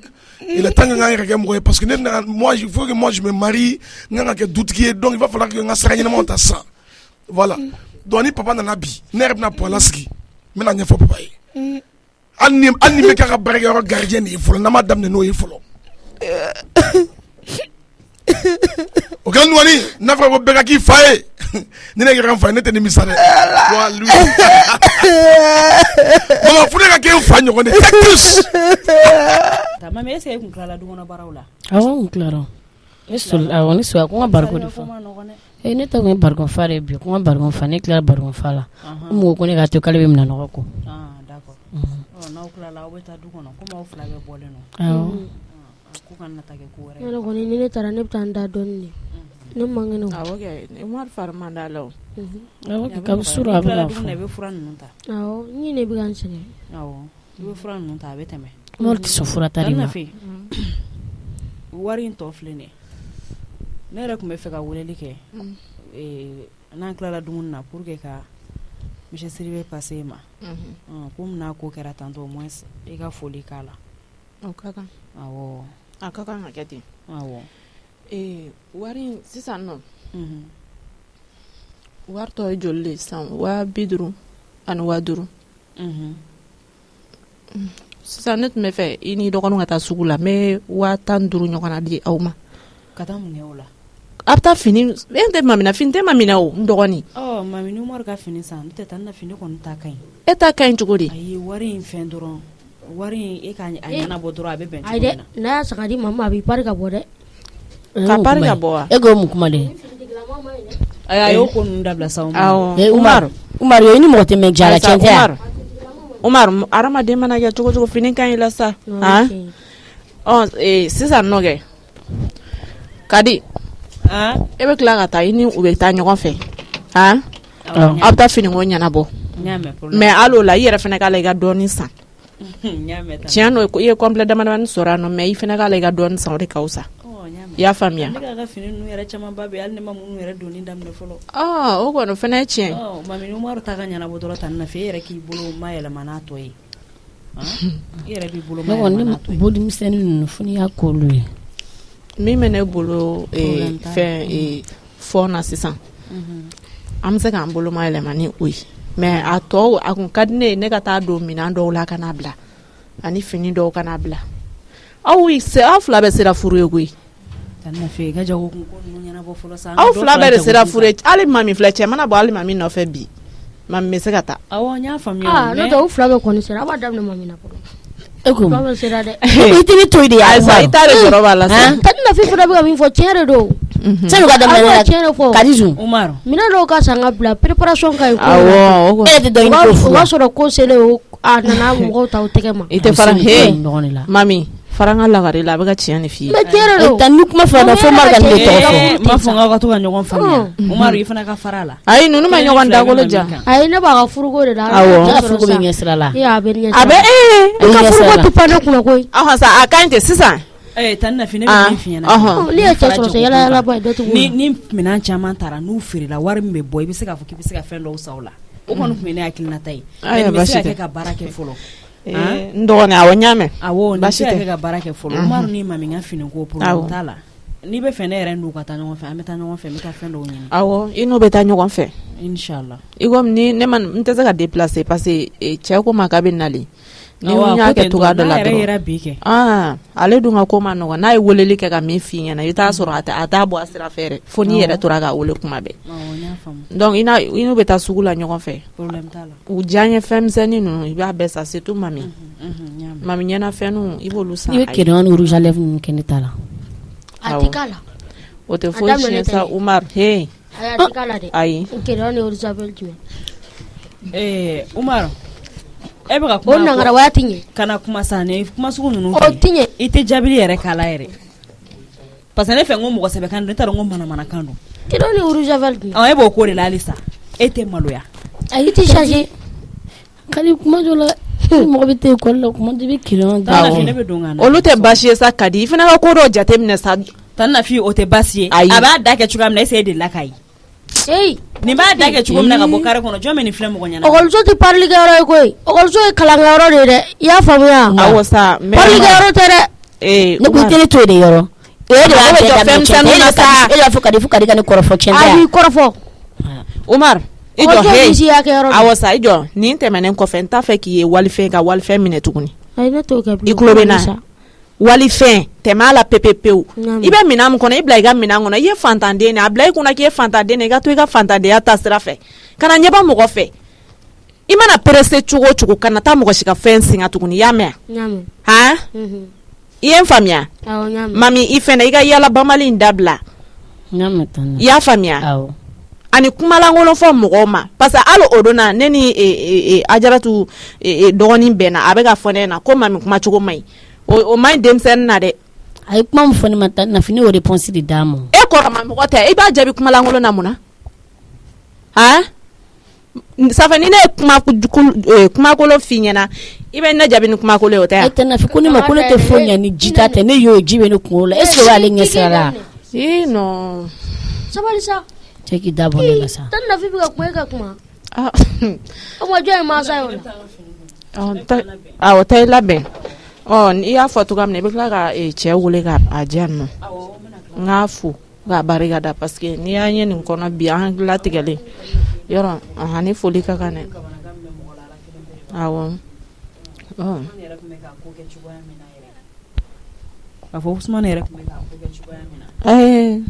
il est temps que n k'an yɛrɛ kɛ mɔgɔ ye parce que ne nana moi il faut que moi je me marie n kan ka kɛ dutigi ye donc il va falloir que n ka sira ɲɛnamaw ta sisan voilà donc ni papa nana bi ne yɛrɛ bɛna pɔ lasigi n bɛna ɲɛfɔ papa ye hali ni bɛ k'a ka baarakɛyɔrɔ gardien de ye fɔlɔ n'an m'a daminɛ n'o ye fɔlɔ o kɛra nɔgɔni n'a fɔra ko bɛɛ ka k'i fa ye ni ne kɛra n fa ye ne tɛ nimisa dɛ mama fo ne ka kɛ n fa ɲɔgɔn de cactus mami est-ce que e kun tilala du kɔnɔ baaraw la n tilara ne soya ko n ka bariko de fɔ ne ta kun ye barikon fa de bi ko n ka barikon fa ne tilara barikon fa la n mɔgɔ ko ne k'a to k'ale bɛ minɛ nɔgɔ ko d'accord n'aw tilala aw bɛ taa du kɔnɔ komi aw fila bɛɛ bɔlen don ko kana taa kɛ ko wɛrɛ ye. Ne kɔni ni ne taara ne bɛ taa n da dɔɔni de ne man kɛnɛ o. awɔ kɛ Umaru fari man d'a la o. awɔ kɛ kabi suru a bɛ ka fɔ. i bɛ fura ninnu ta. awɔ n ye ne bɛ ka n sɛgɛn. awɔ i bɛ fura ninnu ta a bɛ tɛmɛ. Umaru tɛ sɔn fura tali ma. wari in tɔ filɛ nin ye ne yɛrɛ tun bɛ fɛ ka weleli kɛ n'an tilala dumuni na pour que ka monsieur Sidibe passer ma komi n'a ko kɛra tantôt au moins i ka foli k'a la. o ka kan. awɔ. a ka kan ka kɛ ten. awɔ. wari in sisan nɔ wari tɔ ye joli de sisan 50,000 ani 50,000. sisan ne tun bɛ fɛ i ni dɔgɔninw ka taa sugu la n bɛ 15,000 ɲɔgɔn na di aw ma. ka taa mun kɛ o la. a bɛ taa fini e tɛ mamina fini tɛ mamina o n dɔgɔnin. mami ni Umaru ka fini san n'o tɛ taa n na fini kɔni ta ka ɲi. e ta ka ɲi cogo di. ayi wari in fɛn dɔrɔn wari in e ka a ɲɛnabɔ dɔrɔn a bɛ bɛn cogo ayi min na. dɛ n'a y'a san ka di mama a b'i pari ka bɔ dɛ. ka pari ka bɔ wa. e k'o mun kuma de. a y'o ko ninnu dabila sa. Umaru i ni mɔgɔ tɛ mɛn jara tiɲɛ tɛ yan. Umaru adamaden mana kɛ cogo cogo fini ka ɲi la sa. sisan nɔ kɛ Kadi e bɛ tila ka taa i ni u bɛ taa ɲɔgɔn fɛ aw bɛ taa finiko ɲɛnabɔ mais hali o la i yɛrɛ fana k'a la i ka dɔɔnin san tiɲɛ no i ye complet damadamanin sɔrɔ a nɔ mais i fana k'a la i ka dɔɔnin san o de ka wusa i y'a faamuya. ne ka fini ninnu yɛrɛ camanba bɛ hali ne ma minnu yɛrɛ donni daminɛ fɔlɔ. o kɔni o fana ye tiɲɛ. mami Umaru ta ka ɲɛnabɔ dɔrɔn ta na fɛ e yɛrɛ k'i bolo ma yɛlɛma n'a tɔ ye i yɛrɛ b'i bolo ma yɛlɛma n'a tɔ ye. bodimisɛnnin ninnu fo n'i y'a k'olu ye. min bɛ ne bolo fɛn fɔ na sisan an bɛ se k'an bolo ma yɛlɛma ni o ye mais a tɔ a kun ka di ne ye ne ka taa don minɛn dɔw la ka n'a bila ani fini dɔw ka n'a bila aw fila bɛ sera furu ye koyi aw fila bɛɛ de sera fure hali mami filɛ cɛ mana bɔ hali mami nɔfɛ bi mami bɛ se ka taa ne tɛ u fila bɛ kɔni sera a b'a daminɛ mami na fɔlɔ e ko bɛ sera dɛ i tɛ to de ayiwa i t'a de jɔrɔ b'a la sa tani na fi fana bɛ ka min fɔ tiɲɛ de don sani ka daminɛ tiɲɛ de fɔ Kadizu minɛn dɔw ka san ka bila préparation ka ɲi awɔ e tɛ dɔn o b'a sɔrɔ ko selen o a nana mɔgɔw ta o tɛgɛ ma i tɛ fara he mami faranga lagare la a bɛ ka tiɲɛ de f'i ye mais tiɲɛ de don tan ni kuma fɔra fo Umaru ka ne tɔgɔ fɔ ma fɔ n ka to ka ɲɔgɔn faamuya Umaru i fana ka fara la ayi ninnu ma ɲɔgɔn dagolo ja ayi ne b'a ka furuko de da awɔ ne ka furuko bɛ ɲɛ sira la a bɛ ɲɛ a bɛ e ka furuko tɛ pan ne kunna koyi ɔhɔn sa a ka ɲi ten sisan tan na fi ne bɛ min f'i ɲɛna ne ye cɛ sɔrɔ yala yala ba ye dɔ tugu ni minɛn caman taara n'u feerela wari min bɛ bɔ i bɛ se k'a fɔ k'i bɛ se ka fɛn dɔw sa o la o kɔni tun bɛ ne hakilinata ye mais bɛ se ka kɛ ka baara kɛ fɔlɔ n dɔgɔnin awɔ n y'a mɛn awɔ ni se ka kɛ ka baara kɛ fɔlɔ Umaru ni mami ka fini ko problème t'a la n'i bɛ fɛ ne yɛrɛ n'u ka taa ɲɔgɔn fɛ an bɛ taa ɲɔgɔn fɛ n bɛ taa fɛn dɔw ɲini awɔ i n'u bɛ taa ɲɔgɔn fɛ inchallah i komi ni ne ma n tɛ se ka déplacer parce que cɛ ko ma k'a bɛ nali ni n y'a kɛ cogoya dɔ la dɔrɔn ale dun ka ko ma nɔgɔn n'a ye weleli kɛ ka min f'i ɲɛna i t'a sɔrɔ a t'a bɔ a sira fɛ yɛrɛ fo n'i yɛrɛ tora k'a wele kuma bɛɛ donc i n'u bɛ taa sugu la ɲɔgɔn fɛ u diya n ye fɛn misɛnnin ninnu i b'a bɛɛ san surtout mami mami ɲɛna fɛnninw i b'olu san i bɛ crayon ni rouge à lèvres ninnu kɛ ne ta la a tɛ k'a la o tɛ foyi tiɲɛ sa Umaru he a tɛ k'a la dɛ ayi crayon ni rouge à lèvres jumɛn Umaru e bɛ ka kuma o nangara waya tɛ ɲɛ kana kuma sa ne kuma sugu ninnu o tɛ ɲɛ i tɛ jaabili yɛrɛ k'a la yɛrɛ parce que ne fɛ n ko mɔgɔ sɛbɛ kan don ne t'a dɔn n ko manamana kan don crayon ni rouge à lèvres jumɛn e b'o ko de la halisa e tɛ maloya ayi i tɛ changer Kadi kuma dɔ la mɔgɔ bɛ taa école la kuma dɔ i bɛ crayon ta ne bɛ don ka na olu tɛ baasi ye sa Kadi i fana ka ko dɔw jateminɛ sa tan na fi o tɛ baasi ye a b'a da kɛ cogoya min na e se de la k'a ye nin b'a da kɛ cogo min na ka bɔ carré kɔnɔ jɔn bɛ nin filɛ mɔgɔ ɲɛna ɔkɔliso tɛ parili kɛ yɔrɔ ye koyi ɔkɔliso ye kalankɛyɔrɔ de ye dɛ i y'a faamuya awɔ sa parili kɛ yɔrɔ tɛ dɛ ne ko i tɛ ne to yen de yɔrɔ e de b'a bɛɛ daminɛ cɛn na sa e b'a fɔ Kadi fo Kadi ka ne kɔrɔfɔ cɛn tɛ a b'i kɔrɔfɔ Umaru i jɔ he awɔ sa i jɔ nin tɛmɛnen kɔfɛ n t'a fɛ k'i ye walifɛn ka walifɛn minɛ tuguni ayi ne t'o kɛ i tulo bɛ na walifɛn tɛmɛ a la pepepewu i bɛ minɛn min kɔnɔ i bila i ka minɛn kɔnɔ i ye fantanden de a bila i kunna k'i ye fantanden de i ka to i ka fantandenya ta sira fɛ kana ɲɛba mɔgɔ fɛ i mana perese cogo o cogo kana taa mɔgɔ si ka fɛn singa tuguni i y'a mɛn han i ye n faamuya mami i fɛnɛ i ka yala bamali in dabila i y'a faamuya ani kumalankolon fɔ mɔgɔw ma parce que hali o don na ne ni Ajaratu dɔgɔnin bɛnna a bɛ ka fɔ ne ɲɛna ko mami kuma cogo man ɲi o man ɲi denmisɛnnin na dɛ a ye kuma min fɔ ne ma tan na fini o réponse de d'a ma e kɔrɔma mɔgɔ tɛ i b'a jaabi kumalankolon na mun na han safɛ ni ne ye kumakolon f'i ɲɛna i bɛ ne jaabi ni kumakolon ye o tɛ yan e tɛ na fi ko ne ma ko ne tɛ foyi ɲɛ ni ji ta tɛ ne y'o ji bɛ ne kunkolo la est ce que o y'ale ɲɛ sira la non sabali sa cɛ k'i da bɔ ne la sa tan na fi bɛ ka kuma e ka kuma o ma jɔn ye mansa ye o la awɔ ta i labɛn i y'a fɔ cogoya min na i bɛ tila ka cɛ wele k'a diya nɔ n k'a fo k'a barika da parce que n'i y'a ye nin kɔnɔ bi an hakili latigɛlen yɔrɔ ni foli ka kan dɛ awɔ a fɔ Usmane yɛrɛ tun bɛ k'a ko kɛ cogoya min na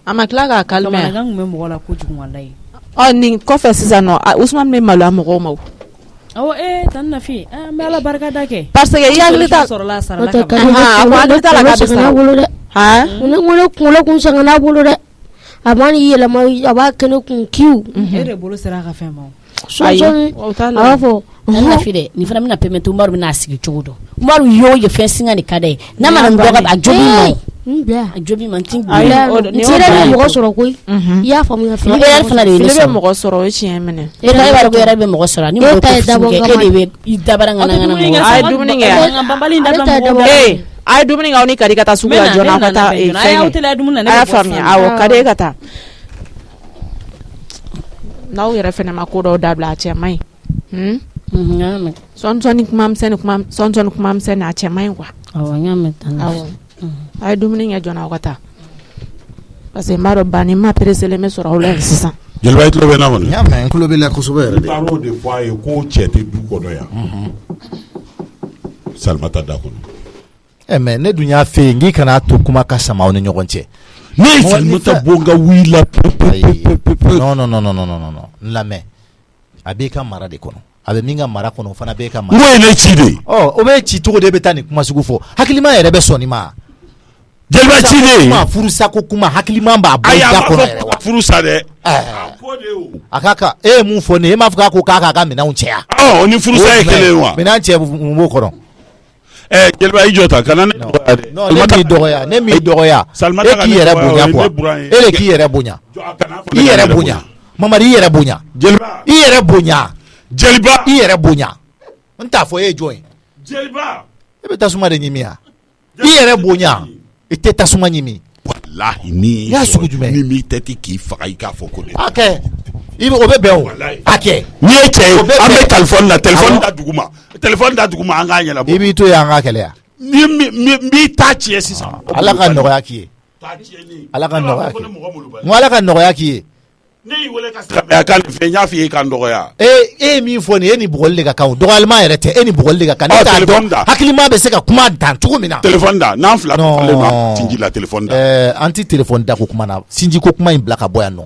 a ma tila k'a kalmɛ kamanagan tun bɛ mɔgɔ la kojugu walayi nin kɔfɛ sisan nɔ Usmane bɛ maloya mɔgɔw ma awɔ tan na fi an bɛ Ala barika da kɛ parce que i hakili t'a sɔrɔla a sarala ka ban a ko hakili t'a la k'a bɛ sara ne kunkolo kun sɛgɛn n'a bolo dɛ a ma ni yɛlɛma a b'a kɛ ne kun kiw e de bolo sera a ka fɛn ma sɔnsɔn a b'a fɔ tan na fi dɛ nin fana bɛna permettre Umaru bɛna a sigi cogo dɔ Umaru y'o ye fɛn singa de ka d'a ye n'a ma nin dɔgɔ a jobi ma a jobi ma n ti yɛrɛ bɛ mɔgɔ sɔrɔ koyi i y'a faamuya fili yɛrɛ fana de ye ne sɔrɔ mɔgɔ sɔrɔ o ye tiɲɛ minɛ e b'a dɔn ko yɛrɛ bɛ mɔgɔ sɔrɔ ni mɔgɔ tɛ dabɔ e de bɛ i dabara ŋana ŋana mɔgɔ a ye dumuni kɛ a ye dumuni kɛ aw ni Kadi ka taa sugu la joona aw ka taa fɛn kɛ a y'a faamuya awɔ ka di e ka taa n'aw yɛrɛ fɛnɛ ma ko dɔw dabila a cɛ man ɲi sɔnsɔn kuma misɛnnin a cɛ man ɲi quoi awɔ n y'a mɛn tan awɔ a ye dumuni kɛ joona aw ka taa parce que n b'a dɔn banni ma pereselen bɛ sɔrɔ aw la yen sisan jeliba i tulo bɛ na kɔni n y'a mɛn n tulo b'i la kosɛbɛ yɛrɛ de n taar'o de fɔ a ye ko cɛ tɛ du kɔnɔ yan Salimata da kɔnɔ mais ne dun y'a fɛ yen n'i kana to kuma ka sama aw ni ɲɔgɔn cɛ. Ne ye Salimata Bonga wila. Non, lamɛn a b'e ka mara de kɔnɔ, a bɛ min ka mara kɔnɔ o fana b'e ka mara. N ko ye ne ci de. O bɛ ci cogo de bɛ taa nin kuma sugu fɔ, hakilima yɛrɛ bɛ sɔn nin ma. Jeliba ci de. Furusa ko kuma hakilima b'a bɔ da kɔnɔ yɛrɛ wa. Furusa dɛ. A ka kan e ye mun fɔ ne, e m'a fɔ k'a ko k'a ka minɛnw cɛya. O ni furusa ye kelen wa. Minɛn cɛ mun b'o kɔnɔ. Jeliba i jɔ ta kana ne dɔgɔya dɛ. Non, ne m'i dɔgɔya. E k'i yɛrɛ bonya quoi. E de k'i yɛrɛ bonya. I yɛrɛ bonya. Mamadi i yɛrɛ bonya. Jeliba. I yɛrɛ bonya. Jeliba. I yɛrɛ bonya. N t'a fɔ e ye jɔn ye. Jeliba. E bɛ tasuma de ɲimi ya. I yɛrɛ bonya. I tɛ tasuma ɲimi. Walahi ni. Y'a sugu jumɛn. Ni m'i tɛti k'i faga i k'a fɔ ko ne. Hakɛ. O bɛ bɛn o. Hakɛ. N'i ye cɛ ye an bɛ téléphone da téléphone da duguma an k'a ɲɛnabɔ. I b'i to yen an ka kɛlɛ. N b'i ta tiɲɛ sisan. Ala ka nɔgɔya k'i ye. Ala ka nɔgɔya k'i ye. N Ala ka nɔgɔya k'i ye. Ne y'i wele ka silamɛya kan fɛ n y'a f'i ye k'an dɔgɔya. E ye min fɔ nin ye, e ni bugɔli de ka kan o, dɔgɔyalima yɛrɛ tɛ, e ni bugɔli de ka kan. Ne t'a dɔn hakilima bɛ se ka kuma dan cogo min na. Téléphone da n'an fila falen ma sinji la téléphone da. An ti téléphone da ko kuma na, sinji ko kuma in bila ka bɔ yan nɔ.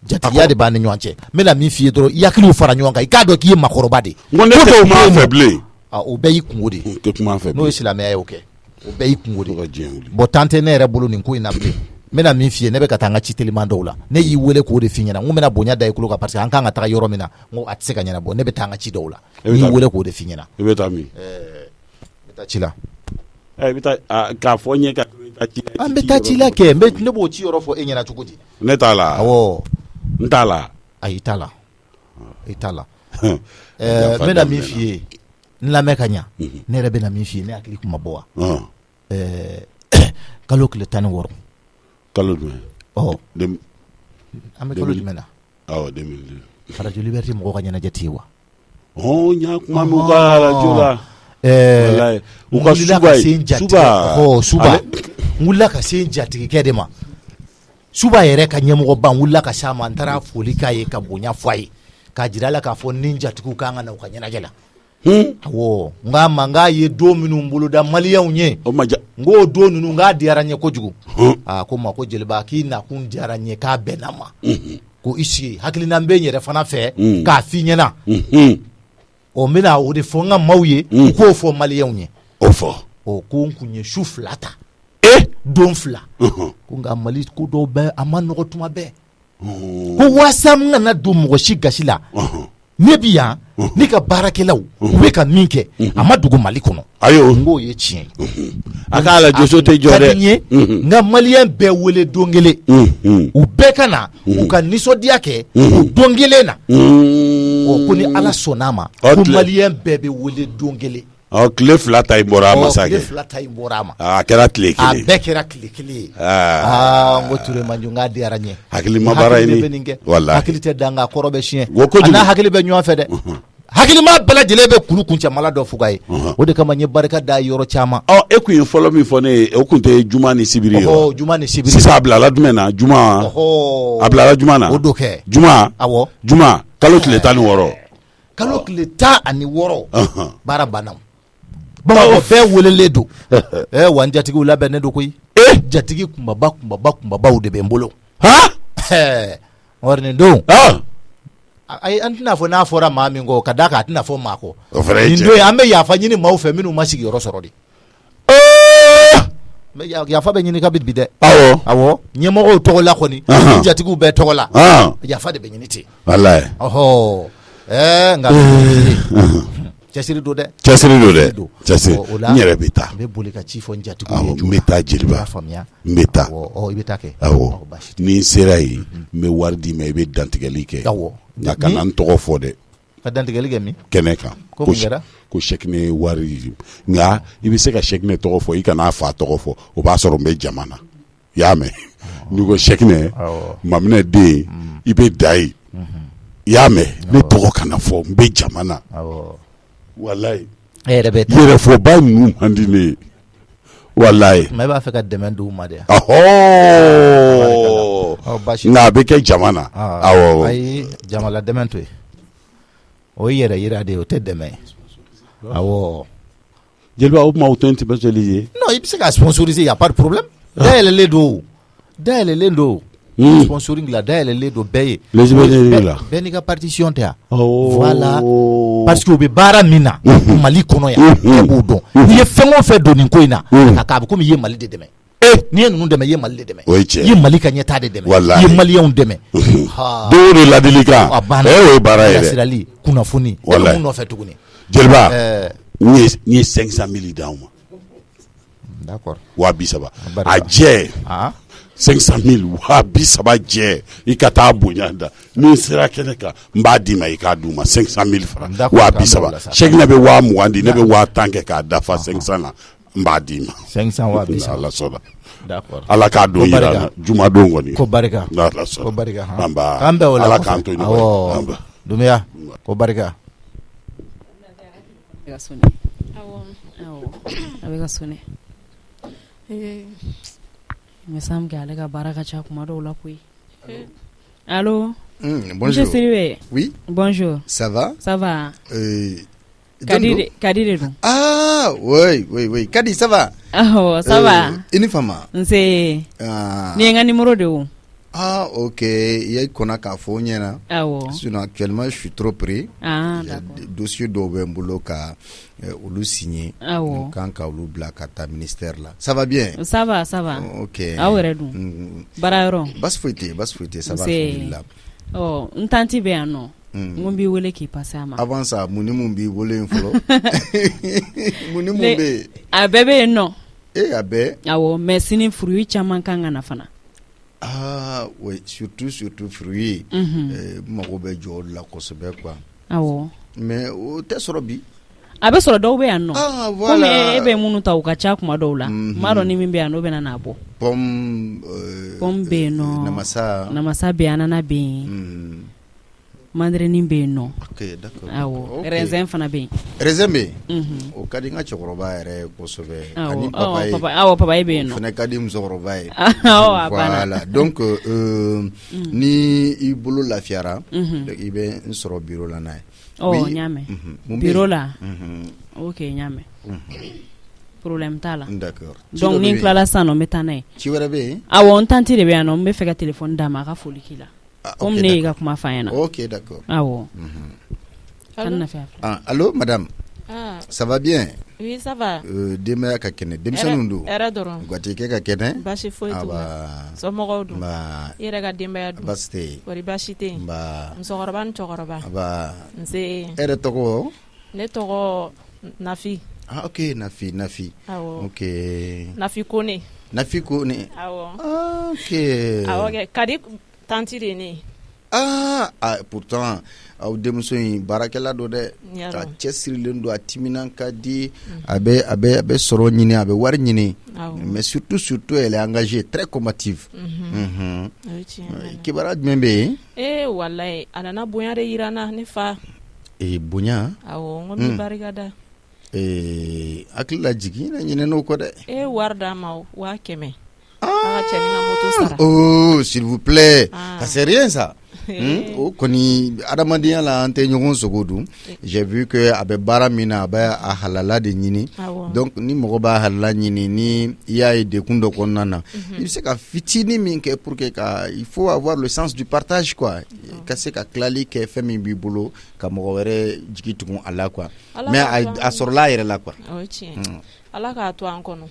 Jatigiya de b'an ni ɲɔgɔn cɛ. N bɛna min f'i ye dɔrɔn i hakiliw fara ɲɔgɔn kan, i k'a dɔn k'i ye makɔrɔba de. N ko ne tɛ kuma fɛ bilen. O bɛɛ y'i kungo de ye. Tɛ kuma fɛ bilen. N'o ye silamɛya ye o kɛ. O bɛɛ y'i kungo de ye. Bon tan tɛ ne yɛrɛ bolo nin ko in na bilen. N bɛna min f'i ye, ne bɛ ka taa n ka ci teliman dɔw la. Ne y'i wele k'o de f'i ɲɛna. N ko n bɛna bonya da i kulo kan parce que an kan ka taga yɔrɔ min na. N ko a tɛ se ka ɲɛnabɔ. Ne bɛ taa n ka ci dɔw la. N y'i wele k'o de f'i ɲɛna. I bɛ taa min? N bɛ taa ci la. I bɛ taa k'a fɔ n ye ka ci la. An bɛ taa ci la kɛ. Ne b'o ci yɔrɔ fɔ e ɲɛna cogo di? Ne t'a la. Awɔ. N t'a la. Ayi i t'a la. I t'a la. N bɛna min f'i ye, n lamɛn ka ɲa. Ne yɛrɛ bɛna min f'i ye, ne hakili kun ma bɔ wa. Kalo tile 16. Kalo jumɛn? An bɛ kalo jumɛn na? Awɔ 2002. Radio Liberté mɔgɔw ka ɲɛnajɛ tɛ yen wa? N y'a kuma min ka radio la. U ka suba. N wulila ka se n jatigikɛ de ma. Suba yɛrɛ ka ɲɛmɔgɔba n wulila ka s'a ma, n taara foli k'a ye ka bonya fɔ a ye k'a jira a la k'a fɔ ni n jatigiw kan ka na u ka ɲɛnajɛ la. Awɔ n k'a ma n k'a ye don minnu boloda maliyɛnw ye, n k'o don ninnu n k'a diyara n ye kojugu. Ko n ma ko Jeliba k'i nakun diyara n ye k'a bɛnna ma, ko i sigi hakilina n bɛ n yɛrɛ fana fɛ k'a f'i ɲɛna. N bɛna o de fɔ n ka maaw ye u k'o fɔ maliyɛnw ye. O fɔ. Ko n kun ye su 2 ta. Don 2 ko nka Mali ko dɔw bɛ a ma nɔgɔ tuma bɛɛ, ko walasa n kana don mɔgɔ si gasi la, ne bi yan ne ka baarakɛlaw u bɛ ka min kɛ a ma dogo Mali kɔnɔ. Ayo n k'o ye tiɲɛ ye. A k'a la joso tɛ jɔ dɛ. Ka di n ye n ka maliyɛn bɛɛ wele don kelen, u bɛɛ ka na u ka nisɔndiya kɛ o don kelen na. Ko ni Ala sɔnn'a ma ko maliyɛn bɛɛ bɛ wele don kelen. Tile 2 ta in bɔra a ma sa kɛ. Tile 2 ta in bɔra a ma. A kɛra tile 1. A bɛɛ kɛra tile 1 ye. N ko Ture Manju n k'a diyara n ye. Hakili ma baara ye nin. Walahi. Hakili tɛ dan nka kɔrɔ bɛ siɲɛ. A n'a hakili bɛ ɲɔgɔn fɛ dɛ. Hakilima bɛɛ lajɛlen bɛ kulu kuncɛmala dɔ fuga ye. O de kama n ye barika da yɔrɔ caman. E kun ye fɔlɔ min fɔ ne ye o kun tɛ Juma ni Sibiri ye. Juma ni Sibiri. Sisan a bilala jumɛn na? Juma. A bilala Juma na. O do kɛ. Juma. Awɔ. Juma kalo tile 16. Kalo tile 16 baara banna. Bamakɔ bɛɛ welelen don. Wa n jatigiw labɛnnen don koyi. Jatigi kunbabaw de bɛ n bolo. Nin don. An tɛna fɔ n'a fɔra maa min kɔ ka d'a kan a tɛna fɔ maa kɔ. Nin don an bɛ yafa ɲini maaw fɛ minnu ma sigiyɔrɔ sɔrɔ de. Yafa bɛ ɲini ka bi dɛ. Awɔ ɲɛmɔgɔw tɔgɔ la kɔni ni jatigiw bɛɛ tɔgɔ la yafa de bɛ ɲini ten. Walayi. Nka cɛsiri don dɛ. N yɛrɛ bɛ taa. N bɛ boli ka ci fɔ n jatigiw ye. N bɛ taa Jeliba. N bɛ taa. I bɛ taa kɛ. Ni n sera yen n bɛ wari d'i ma i bɛ dantigɛli kɛ. Nka kana n tɔgɔ fɔ dɛ. Ka dantigɛli kɛ min? Kɛnɛ kan. Ko Sɛkinɛ wari nka i bɛ se ka Sɛkinɛ tɔgɔ fɔ i kana fa tɔgɔ fɔ o b'a sɔrɔ n bɛ jama na. I y'a mɛn? N'i ko Sɛkinɛ Maminɛ den i bɛ da yen. I y'a mɛn? Ne tɔgɔ kana fɔ n bɛ jama na. Walayi. Yɛrɛfɔba ninnu man di ne ye. Walayi. Mais i b'a fɛ ka dɛmɛ d'u ma dɛ. Nka a bɛ kɛ jama na. Awɔ. Ayi jamala dɛmɛ to yen. O ye yɛrɛ yira de ye o tɛ dɛmɛ ye. Awɔ. Jeliba o kuma o tɛ sponsoriser. Non, il peut se ka sponsoriser, il y a pas de problème. Dayɛlɛlen don. Sponsoring la dayɛlɛlen don bɛɛ ye. Bɛɛ n'i ka partition tɛ yan. Voilà. Parce que u bɛ baara min na Mali kɔnɔ yan bɛɛ b'o dɔn. N'i ye fɛn o fɛn don nin ko in na a bɛ komi i ye Mali de dɛmɛ. N'i ye ninnu dɛmɛ i ye Mali de dɛmɛ. I ye Mali ka ɲɛtaa de dɛmɛ. I ye maliyɛnw dɛmɛ. Don o ladilikan o ye baara ye dɛ. Bilasirali kunnafoni. E bɛ mun nɔfɛ tuguni. Jeliba n ye 500,000 d'anw ma. D'accord. 300,000 a jɛ 500,000 300,000 jɛ i ka taa bonya da min sera kɛnɛ kan n b'a d'i ma i k'a d'u ma 500,000 francs 300,000 chèque ne bɛ 20,000 di ne bɛ 10,000 kɛ k'a dafa 500 na n b'a d'i ma 500 300,000 Ala sɔnna. D'accord. Ala k'a don yira na jumadon kɔni ko barika Ala sɔnna ko barika an bɛ Ala k'an to ɲɔgɔn ye Dumbuya ko barika a bɛ ka sonné me semble que ale ka baara ka ca kuma dɔw la koyi. Allô? Bonjour. Monsieur Siribe. Oui. Bonjour. Ça va? Ça va. Kadi de don. Ah, oui. Kadi, ça va? Ah, ça va. Ini fama? Nse. Ni ye n ka numéro de o. Ah, ok. Il y a qu'on a qu'à faire ɲɛna. Awɔ. Sinon, actuellement, je suis trop pris. Ah, d'accord. Dossier dɔw bɛ n bolo ka olu signer. Awɔ. Kan ka olu bila ka taa ministère la. Ça va bien? Ça va. Ok. Aw yɛrɛ dun? Baara yɔrɔ? Basi foyi tɛ, ça va alhamdulillah. N tanti bɛ yan nɔ. Mun b'i wele k'i passer a ma. Avant ça, mun b'i wele yen fɔlɔ? Mun bɛ yen? A bɛɛ bɛ yen nɔ. A bɛɛ? Awɔ, mais sini fruit caman kan ka na fana. Ah oui, surtout fruits. Mago bɛ jɔ o la kosɛbɛ quoi. Awɔ. Mais o tɛ sɔrɔ bi. A bɛ sɔrɔ dɔw bɛ yan nɔ. Ah voilà. Komi e bɛ minnu ta u ka ca kuma dɔw la. N b'a dɔn ni min bɛ yan n'o bɛ na n'a bɔ. Pomme bɛ yen nɔ. Namasa bɛ yen, anana bɛ yen. Mandarini bɛ yen nɔ. Ok, d'accord. Awɔ. Raisin fana bɛ yen. Raisin bɛ yen. O ka di n ka cɛkɔrɔba yɛrɛ kosɛbɛ. Ani papaye. Papaye bɛ yen nɔ. O fana ka di musokɔrɔba ye. Awɔ, a banna. Voilà. Donc ni i bolo lafiyara, i bɛ n sɔrɔ bureau la n'a ye. N y'a mɛn. Bureau la. Ok, n y'a mɛn. Problème t'a la. D'accord. Donc ni n tilala sisan nɔ n bɛ taa n'a ye. Ci wɛrɛ bɛ yen? Awɔ, n tanti de bɛ yan nɔ, n bɛ fɛ ka téléphone d'a ma a ka foli k'i la. Comme ne y'i ka kuma f'a ɲɛna. Ok, d'accord. Awɔ. Allô, madame? Ça va bien? Oui, ça va. Denbaya ka kɛnɛ, denmisɛnninw don. Hɛrɛ dɔrɔn. Gatigi ka kɛnɛ? Baasi foyi t'u la. Somɔgɔw dun? I yɛrɛ ka denbaya dun? Baasi tɛ yen. Kɔri baasi tɛ yen? Musokɔrɔba ni cɛkɔrɔba? Nse. E yɛrɛ tɔgɔ? Ne tɔgɔ Nafi. Ah, ok, Nafi. Awɔ. Ok. Nafi Kone. Nafi Kone. Awɔ. Ok. Awɔ kɛ, Kadi tanti de ne. Pourtant aw denmuso in baarakɛla don dɛ. A cɛ sirilen don, a timinan ka di, a bɛ sɔrɔ ɲini, a bɛ wari ɲini, mais surtout elle est engagée, très combative. Kibaruya jumɛn bɛ yen? Walayi a nana bonya de yira n na ne fa. Bonya? Awɔ, n ko n bɛ barika da. Hakili la jigin na ɲinɛ n'o kɔ dɛ. Wari d'a ma 100,000. A ka cɛ ni ka moto sara. Oh, s'il vous plaît, ça c'est rien ça. O kɔni adamadenya la an tɛ ɲɔgɔn sogo dun. J'ai vu que a bɛ baara min na a bɛ a halala de ɲini. Donc ni mɔgɔ b'a halala ɲini ni i y'a ye dekun dɔ kɔnɔna na, i bɛ se ka fitinin min kɛ pour que il faut avoir le sens du partage quoi. Ka se ka tilali kɛ fɛn min b'i bolo ka mɔgɔ wɛrɛ jigi tugun a la quoi. Mais a sɔrɔla a yɛrɛ la quoi. O ye tiɲɛ. Ala k'a to an kɔnɔ.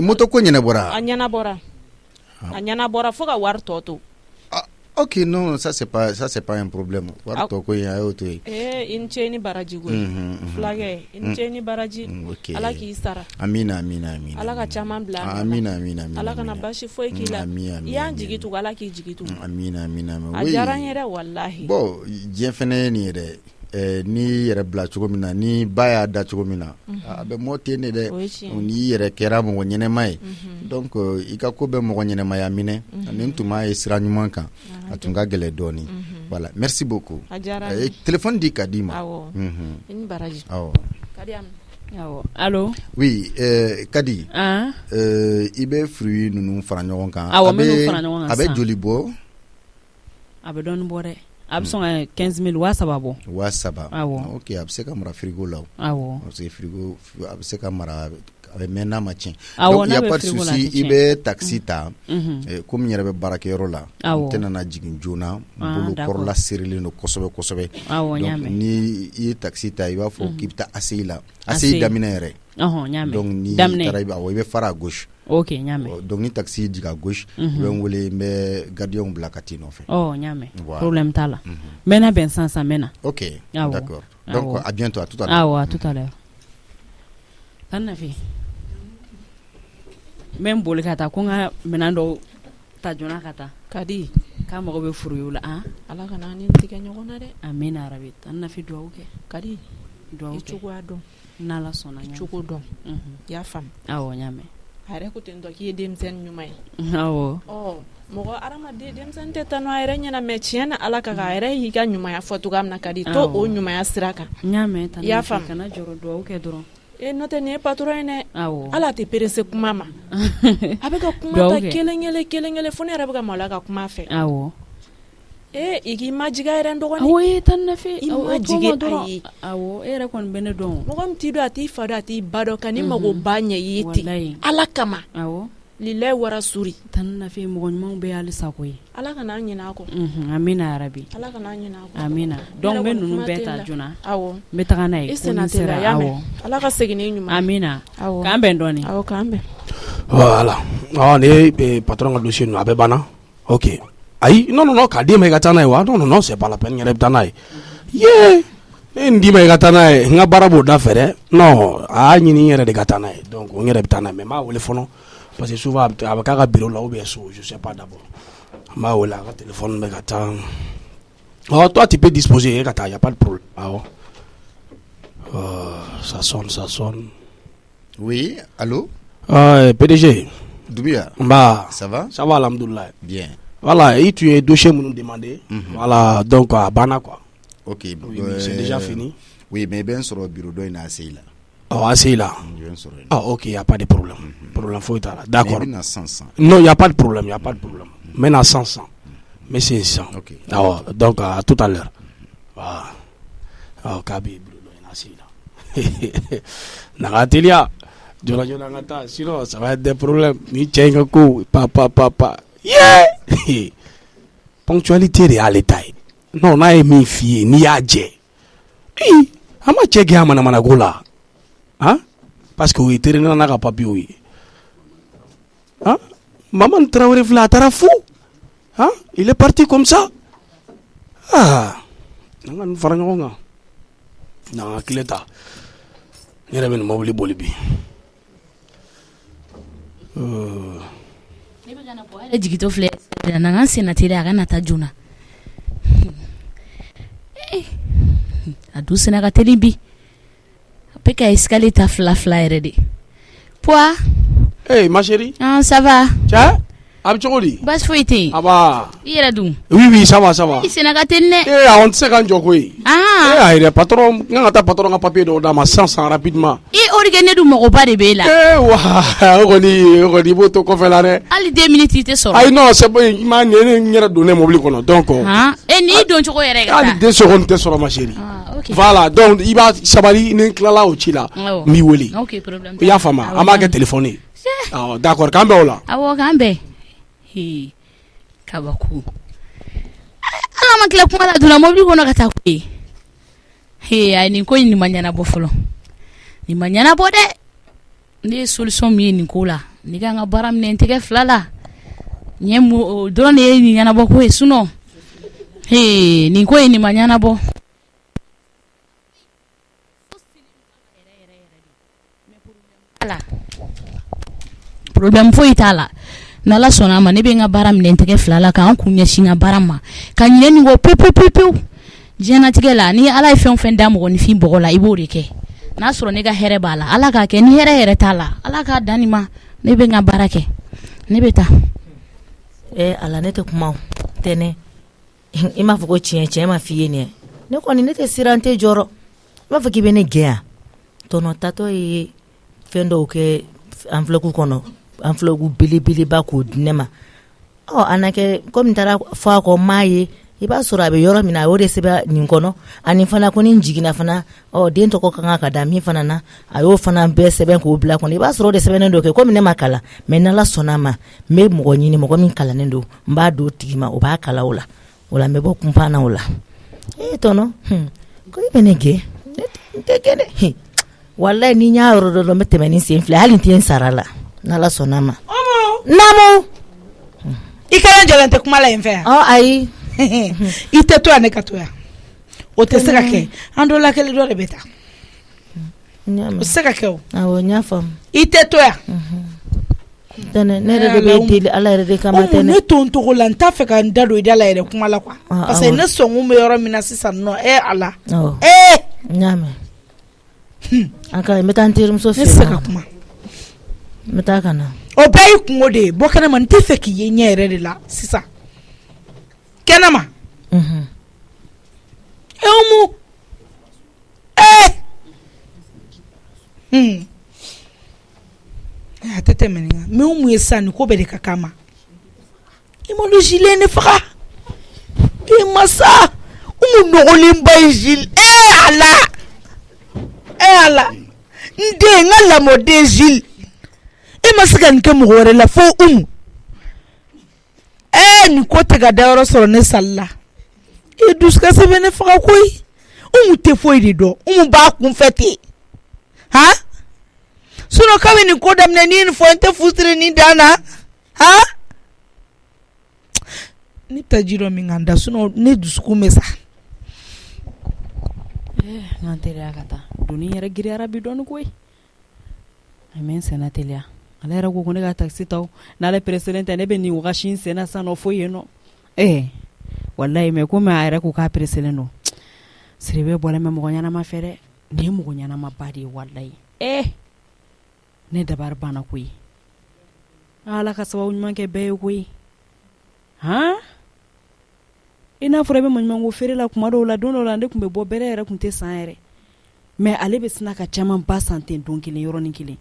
Moto ko ɲɛnabɔra? A ɲɛnabɔra fo ka wari tɔ to. Ok, non, ça c'est pas un problème. Wari tɔ ko in a y'o to yen. I ni ce ni baraji koyi. Fulakɛ, i ni ce ni baraji. Ala k'i sara. Amina. Ala ka caman bila a nɔ la. Amina. Ala kana basi foyi k'i la. I y'an jigi tugu, Ala k'i jigi tugu. Amina. A diyara n ye dɛ, walahi. Bon, diɲɛ fɛnɛ ye nin ye dɛ. Ni yɛrɛ bila cogo min na, ni ba y'a da cogo min na, a bɛ mɔ ten de dɛ. N'i yɛrɛ kɛra mɔgɔ ɲɛnɛma ye, donc i ka ko bɛ mɔgɔ ɲɛnɛmaya minɛ, ani tun b'a ye sira ɲuman kan, a tun ka gɛlɛn dɔɔni. Voilà, merci beaucoup. A diyara n ye. Téléphone di ka di ma. Awɔ. I ni baraji. Awɔ. Kadi awɔ. Allô? Oui, Kadi. I bɛ fruit ninnu fara ɲɔgɔn kan. Awɔ, n bɛ ninnu fara ɲɔgɔn kan. A bɛ joli bɔ? A bɛ dɔɔni bɔ dɛ. a bɛ sɔn ka 15,000 3,000 bɔ. 3,000. Awɔ. Ok, a bɛ se ka mara frigo la. Awɔ. Parce que frigo a bɛ se ka mara a bɛ mɛn n'a ma tiɲɛ. Awɔ, Donc il y a pas de souci, i bɛ taxi ta. Comme n yɛrɛ bɛ baarakɛyɔrɔ la. Awɔ. N tɛna na jigin joona. Bolo kɔrɔla serilen don kosɛbɛ kosɛbɛ. Awɔ, n y'a mɛn. Donc ni i ye taxi ta i b'a fɔ k'i bɛ taa ACI la. ACI daminɛ yɛrɛ. N y'a mɛn. Donc ni taara i bɛ fara à gauche. Ok, n y'a mɛn. Donc ni taxi jigin à gauche. I bɛ n wele n bɛ gardien bila ka t'i nɔfɛ. N y'a mɛn. Problème t'a la. N bɛna bɛn sisan n bɛna. Ok, d'accord. Donc à bientôt, à tout à l'heure. Awɔ, à tout à l'heure. Tan Nafi. N bɛ n boli ka taa ko n ka minɛn dɔw ta joona ka taa. Kadi k'a mago bɛ furu y'u la Ala kana ni tigɛ ɲɔgɔn na dɛ. Amina arabi. Tan Nafi duwawu kɛ. Kadi duwawu kɛ. I cogoya dɔn. N'Ala sɔnna ɲa. Cogo dɔn. I y'a faamu. Awɔ, n y'a mɛn. A yɛrɛ ko ten tɔ k'i ye denmisɛnnin ɲuman ye. Awɔ. Mɔgɔ adamaden denmisɛnnin tɛ taa n'a yɛrɛ ɲɛna mais tiɲɛ na Ala ka a yɛrɛ y'i ka ɲumanya fɔ cogoya min na Kadi to o ɲumanya sira kan. N y'a mɛn Tan I y'a Nafi. faamu. Kana jɔrɔ duwawu kɛ dɔrɔn. N'o tɛ nin ye patron ye dɛ. Awɔ. Ala tɛ perese kuma ma. A bɛ ka kuma ta kelen fo ne yɛrɛ bɛ ka maloya ka kuma fɛ. Awɔ. I k'i majiga yɛrɛ n dɔgɔnin. Awɔ, Tan Nafi. I majigi a ye. Awɔ, e yɛrɛ kɔni bɛ ne dɔn. Mɔgɔ min t'i dɔn a t'i fa dɔn a t'i ba dɔn ka ni mago ba ɲɛ i ye ten. Ala kama. Awɔ. Lilayi wara suri. Tan Nafi, mɔgɔ ɲumanw bɛ halisa koyi. Ala kana an ɲinɛ a kɔ. Amina arabi. Ala kana an ɲinɛ a kɔ. Amina. Donc n bɛ ninnu bɛɛ ta joona. Awɔ. N bɛ taga n'a ye. I senna tɛ la, y'a mɛn. Ala ka segin n'i ɲuman. Amina. Awɔ. K'an bɛn dɔɔni. Awɔ, k'an bɛn. Voilà. Ne ye patron ka dossier ninnu a bɛɛ banna. Ok. Ayi, non, k'a d'i ma i ka taa n'a ye wa? Non, c'est pas la peine n yɛrɛ bɛ taa n'a ye. Ne n d'i ma i ka taa n'a ye n ka baara b'o da fɛ dɛ. Non, a y'a ɲini n yɛrɛ de ka taa n'a ye. Donc n yɛrɛ bɛ taa n'a ye mais n b'a wele fɔlɔ parce que souvent a bɛ k'a ka bureau la ou bien so, je sais pas d'abord. N b'a wele a ka téléphone bɛ ka taa. Toi tu peux disposer ka taa, y a pas de problème. Awɔ. Ça sonne. Oui, allô? PDG. Doumbia. Bah, ça va? Ça va, alhamdoulilah. Bien. Voilà, et tu es dossier nous demandé. Voilà, donc à Bana quoi. Ok. Oui, c'est déjà fini. Oui, mais bien sur le bureau d'où il a assez là. Oh, assez là. Ah, ok, il n'y a pas de problème. Problème, faut être là. D'accord. Non, il n'y a pas de problème, il n'y a pas de problème. Mais à 100. Mais c'est 100. Ok. Ah, donc à tout à l'heure. Voilà. Ah, Kabi, assez là. Nagatilia. Sinon, ça va être des problèmes. Ni tchenga ko, papa. Yeah! Ponctualité de à l'état. Non, n'a aimé fille, ni à dje. Ama check ya mana gola. Hein? Parce que oui, terrain n'a pas papier oui. Hein? Maman Traoré vla tara fou. Hein? Il est parti comme ça. Nangan farangonga. Na kileta. Yere ben mobili bolibi. Ale jigito filɛ na kan senna tele a ka nata joona a du senna ka teli bi a bɛ ka escalier ta fila yɛrɛ de Poa. Hey ma chérie. Ça va. Tiens. A bɛ cogo di? Baasi foyi tɛ yen. Aba. I yɛrɛ dun? Oui, ça va. I senna ka teli dɛ. On tɛ se k'an jɔ koyi. Ayi patron, n kan ka taa patron ka papier dɔw d'a ma sans rapidement. O de kɛ ne dun mɔgɔba de b'e la. Wa o kɔni i b'o to kɔfɛ la dɛ. Hali 2 minutes i tɛ sɔrɔ. Ayi non c'est bon, i m'a ɲɛ ne yɛrɛ donnen mobili kɔnɔ donc. N'i don cogo yɛrɛ ka taa. Hali 2 secondes tɛ sɔrɔ ma chérie. Voilà donc i b'a sabali ni n tilala o ci la n b'i wele. Ok problème. I y'a faamu an b'a kɛ téléphone ye. D'accord k'an bɛn o la. Awɔ k'an bɛn. Kabako. Ala ma tila kuma la donna mobili kɔnɔ ka taa koyi. Ayi nin ko in nin ma ɲɛnabɔ fɔlɔ. Nin ma ɲɛnabɔ dɛ. Ne ye solution min ye nin ko la. Ne ka n ka baara minɛ n tɛgɛ fila la. Dɔrɔn de ye nin ɲɛnabɔ ko ye sinon. Nin ko in nin ma ɲɛnabɔ. Problème foyi t'a la. N'Ala sɔnna ma ne bɛ n ka baara minɛ n tɛgɛ fila la k'an kun ɲɛsin n ka baara ma ka ɲinɛ nin kɔ pewu diɲɛnatigɛ la ni Ala ye fɛn o fɛn da mɔgɔninfin bɔgɔ la i b'o de kɛ n'a sɔrɔ ne ka hɛrɛ b'a la Ala k'a kɛ ni hɛrɛ yɛrɛ t'a la Ala k'a dan nin ma ne bɛ n ka baara kɛ ne bɛ taa. Ala ne tɛ kuma o tɛnɛ i m'a fɔ ko tiɲɛ ma f'i ye nin ye ne kɔni ne tɛ siran n tɛ jɔrɔ i b'a fɔ k'i bɛ ne gɛn yan tɔnɔ tatɔ ye fɛn dɔw kɛ enveloppe kɔnɔ enveloppe belebeleba k'o di ne ma a na kɛ komi n taara fɔ a kɔ n m'a ye i b'a sɔrɔ a bɛ yɔrɔ min na a y'o de sɛbɛn nin kɔnɔ ani fana ko ni jiginna fana den tɔgɔ kan ka da min fana na a y'o fana bɛɛ sɛbɛn k'o bila kɔnɔ i b'a sɔrɔ o de sɛbɛnnen don kɛ komi ne ma kalan mais n'Ala sɔnna ma n bɛ mɔgɔ ɲini mɔgɔ min kalannen don n b'a d'o tigi ma o b'a kalan o la n bɛ bɔ kunpan na o la tɔnɔ ko i bɛ ne gɛn n tɛ gɛn dɛ walayi ni n y'a yɔrɔ dɔ dɔn n bɛ tɛmɛ ni sen fila hali n tɛ n sara la n'Ala sɔnna ma. Naamu. I kana jɔlen tɛ kuma la yen fɛ yan. Ayi. I tɛ to yan ne ka to yan o tɛ se ka kɛ an dɔ la kelen dɔ de bɛ taa o tɛ se ka kɛ o. Awɔ n y'a faamu. I tɛ to yan. Tɛnɛ ne yɛrɛ de bɛ deli Ala yɛrɛ de kama tɛnɛ. Ne to n togo la n t'a fɛ ka n da don i da la yɛrɛ kuma la quoi parce que ne sɔnkun bɛ yɔrɔ min na sisan nɔ Ala. N y'a mɛn. A ka ɲi n bɛ taa n terimuso fɛ yen. Ne tɛ se ka kuma. N bɛ taa ka na. O bɛɛ y'i kungo de ye bɔ kɛnɛma n tɛ fɛ k'i ye ɲɛ yɛrɛ de la sisan kɛnɛma. Umu a tɛ tɛmɛ nin kan mais Umu ye sisan nin ko bɛɛ de ka k'a ma i ma don Zili ye ne faga i ma sa Umu nɔgɔlenba ye Zili Ala n den n ka lamɔden Zili e ma se ka nin kɛ mɔgɔ wɛrɛ la fo Umu nin ko tɛ ka dayɔrɔ sɔrɔ ne sali la i dusukasi bɛ ne faga koyi Umu tɛ foyi de dɔn Umu b'a kunfɛ ten sinon kabi nin ko daminɛ ni nin fɔ n tɛ fusiri nin dan na ne ta ji dɔ min kan da sinon ne dusukun bɛ sa. N'an teliya ka taa doni yɛrɛ giriyara bi dɔɔni koyi a mɛ n sɛnɛ teliya ale yɛrɛ ko ne ka taxi taw n'ale preselen tɛ ne bɛ nin wagasi in senna san nɔ foyi yen nɔ wallahi mais comme a yɛrɛ ko k'a preselen don Siribe bɔlen bɛ mɔgɔ ɲanama fɛ dɛ nin ye mɔgɔ ɲanama ba de ye wallahi ne dabari banna koyi Ala ka sababu ɲuman kɛ bɛɛ ye koyi i n'a fɔra i bɛ maɲumanko feere la kuma dɔw la don dɔw la ne tun bɛ bɔ bɛrɛ yɛrɛ tun tɛ san yɛrɛ mais ale bɛ sina ka caman ba san ten don kelen yɔrɔnin kelen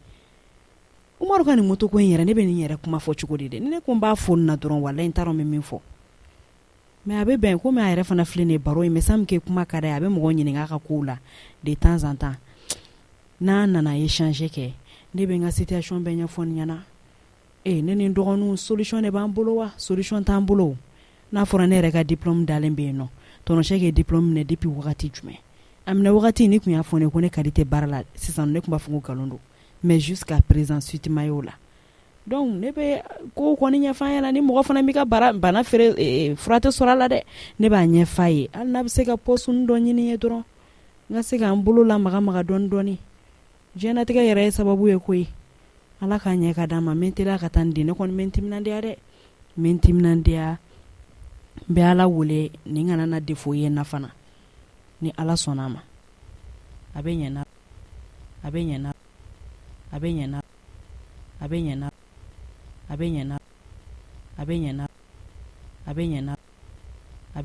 Umaru ka nin moto ko in yɛrɛ ne bɛ nin yɛrɛ kuma fɔ cogo di dɛ ne ko n b'a fɔ nin na dɔrɔn wallahi n t'a dɔn n bɛ min fɔ mais a bɛ bɛn komi a yɛrɛ fana filɛ nin ye baro in mais sans que kuma ka d'a ye a bɛ mɔgɔ ɲininka a ka kow la de temps en temps n'a nana échanger kɛ ne bɛ n ka situation bɛɛ ɲɛfɔ nin ɲɛna ne ni n dɔgɔninw solution de b'an bolo wa solution t'an bolo n'a fɔra ne yɛrɛ ka diplôme dalen bɛ yen nɔ tonton Sɛki ye diplôme minɛ depuis wagati jumɛn a minɛ wagati ni tun y'a fɔ ne ko ne kadi tɛ baara la sisan ne tun b'a fɔ ko nkalon don mais jusqu'à présent suite ma y'o la donc ne bɛ ko kɔni ɲɛf'a ɲɛna ni mɔgɔ fana b'i ka bana feere fura tɛ sɔrɔ a la dɛ ne b'a ɲɛf'a ye hali n'a bɛ se ka poste dɔ ɲini ye dɔrɔn n ka se k'an bolo lamaga maga dɔɔni dɔɔni diɲɛlatigɛ yɛrɛ ye sababu ye koyi Ala k'a ɲɛ ka d'an ma n bɛ teliya ka taa n di ne kɔni bɛ n timinandiya dɛ n bɛ n timinandiya n bɛ Ala wele nin kana na défaut ye n na fana ni Ala sɔnna a ma a bɛ ɲɛ na a bɛ ɲɛ na a bɛ ɲɛ na a bɛ ɲɛ na a bɛ ɲɛ na a bɛ ɲɛ na a bɛ ɲɛ na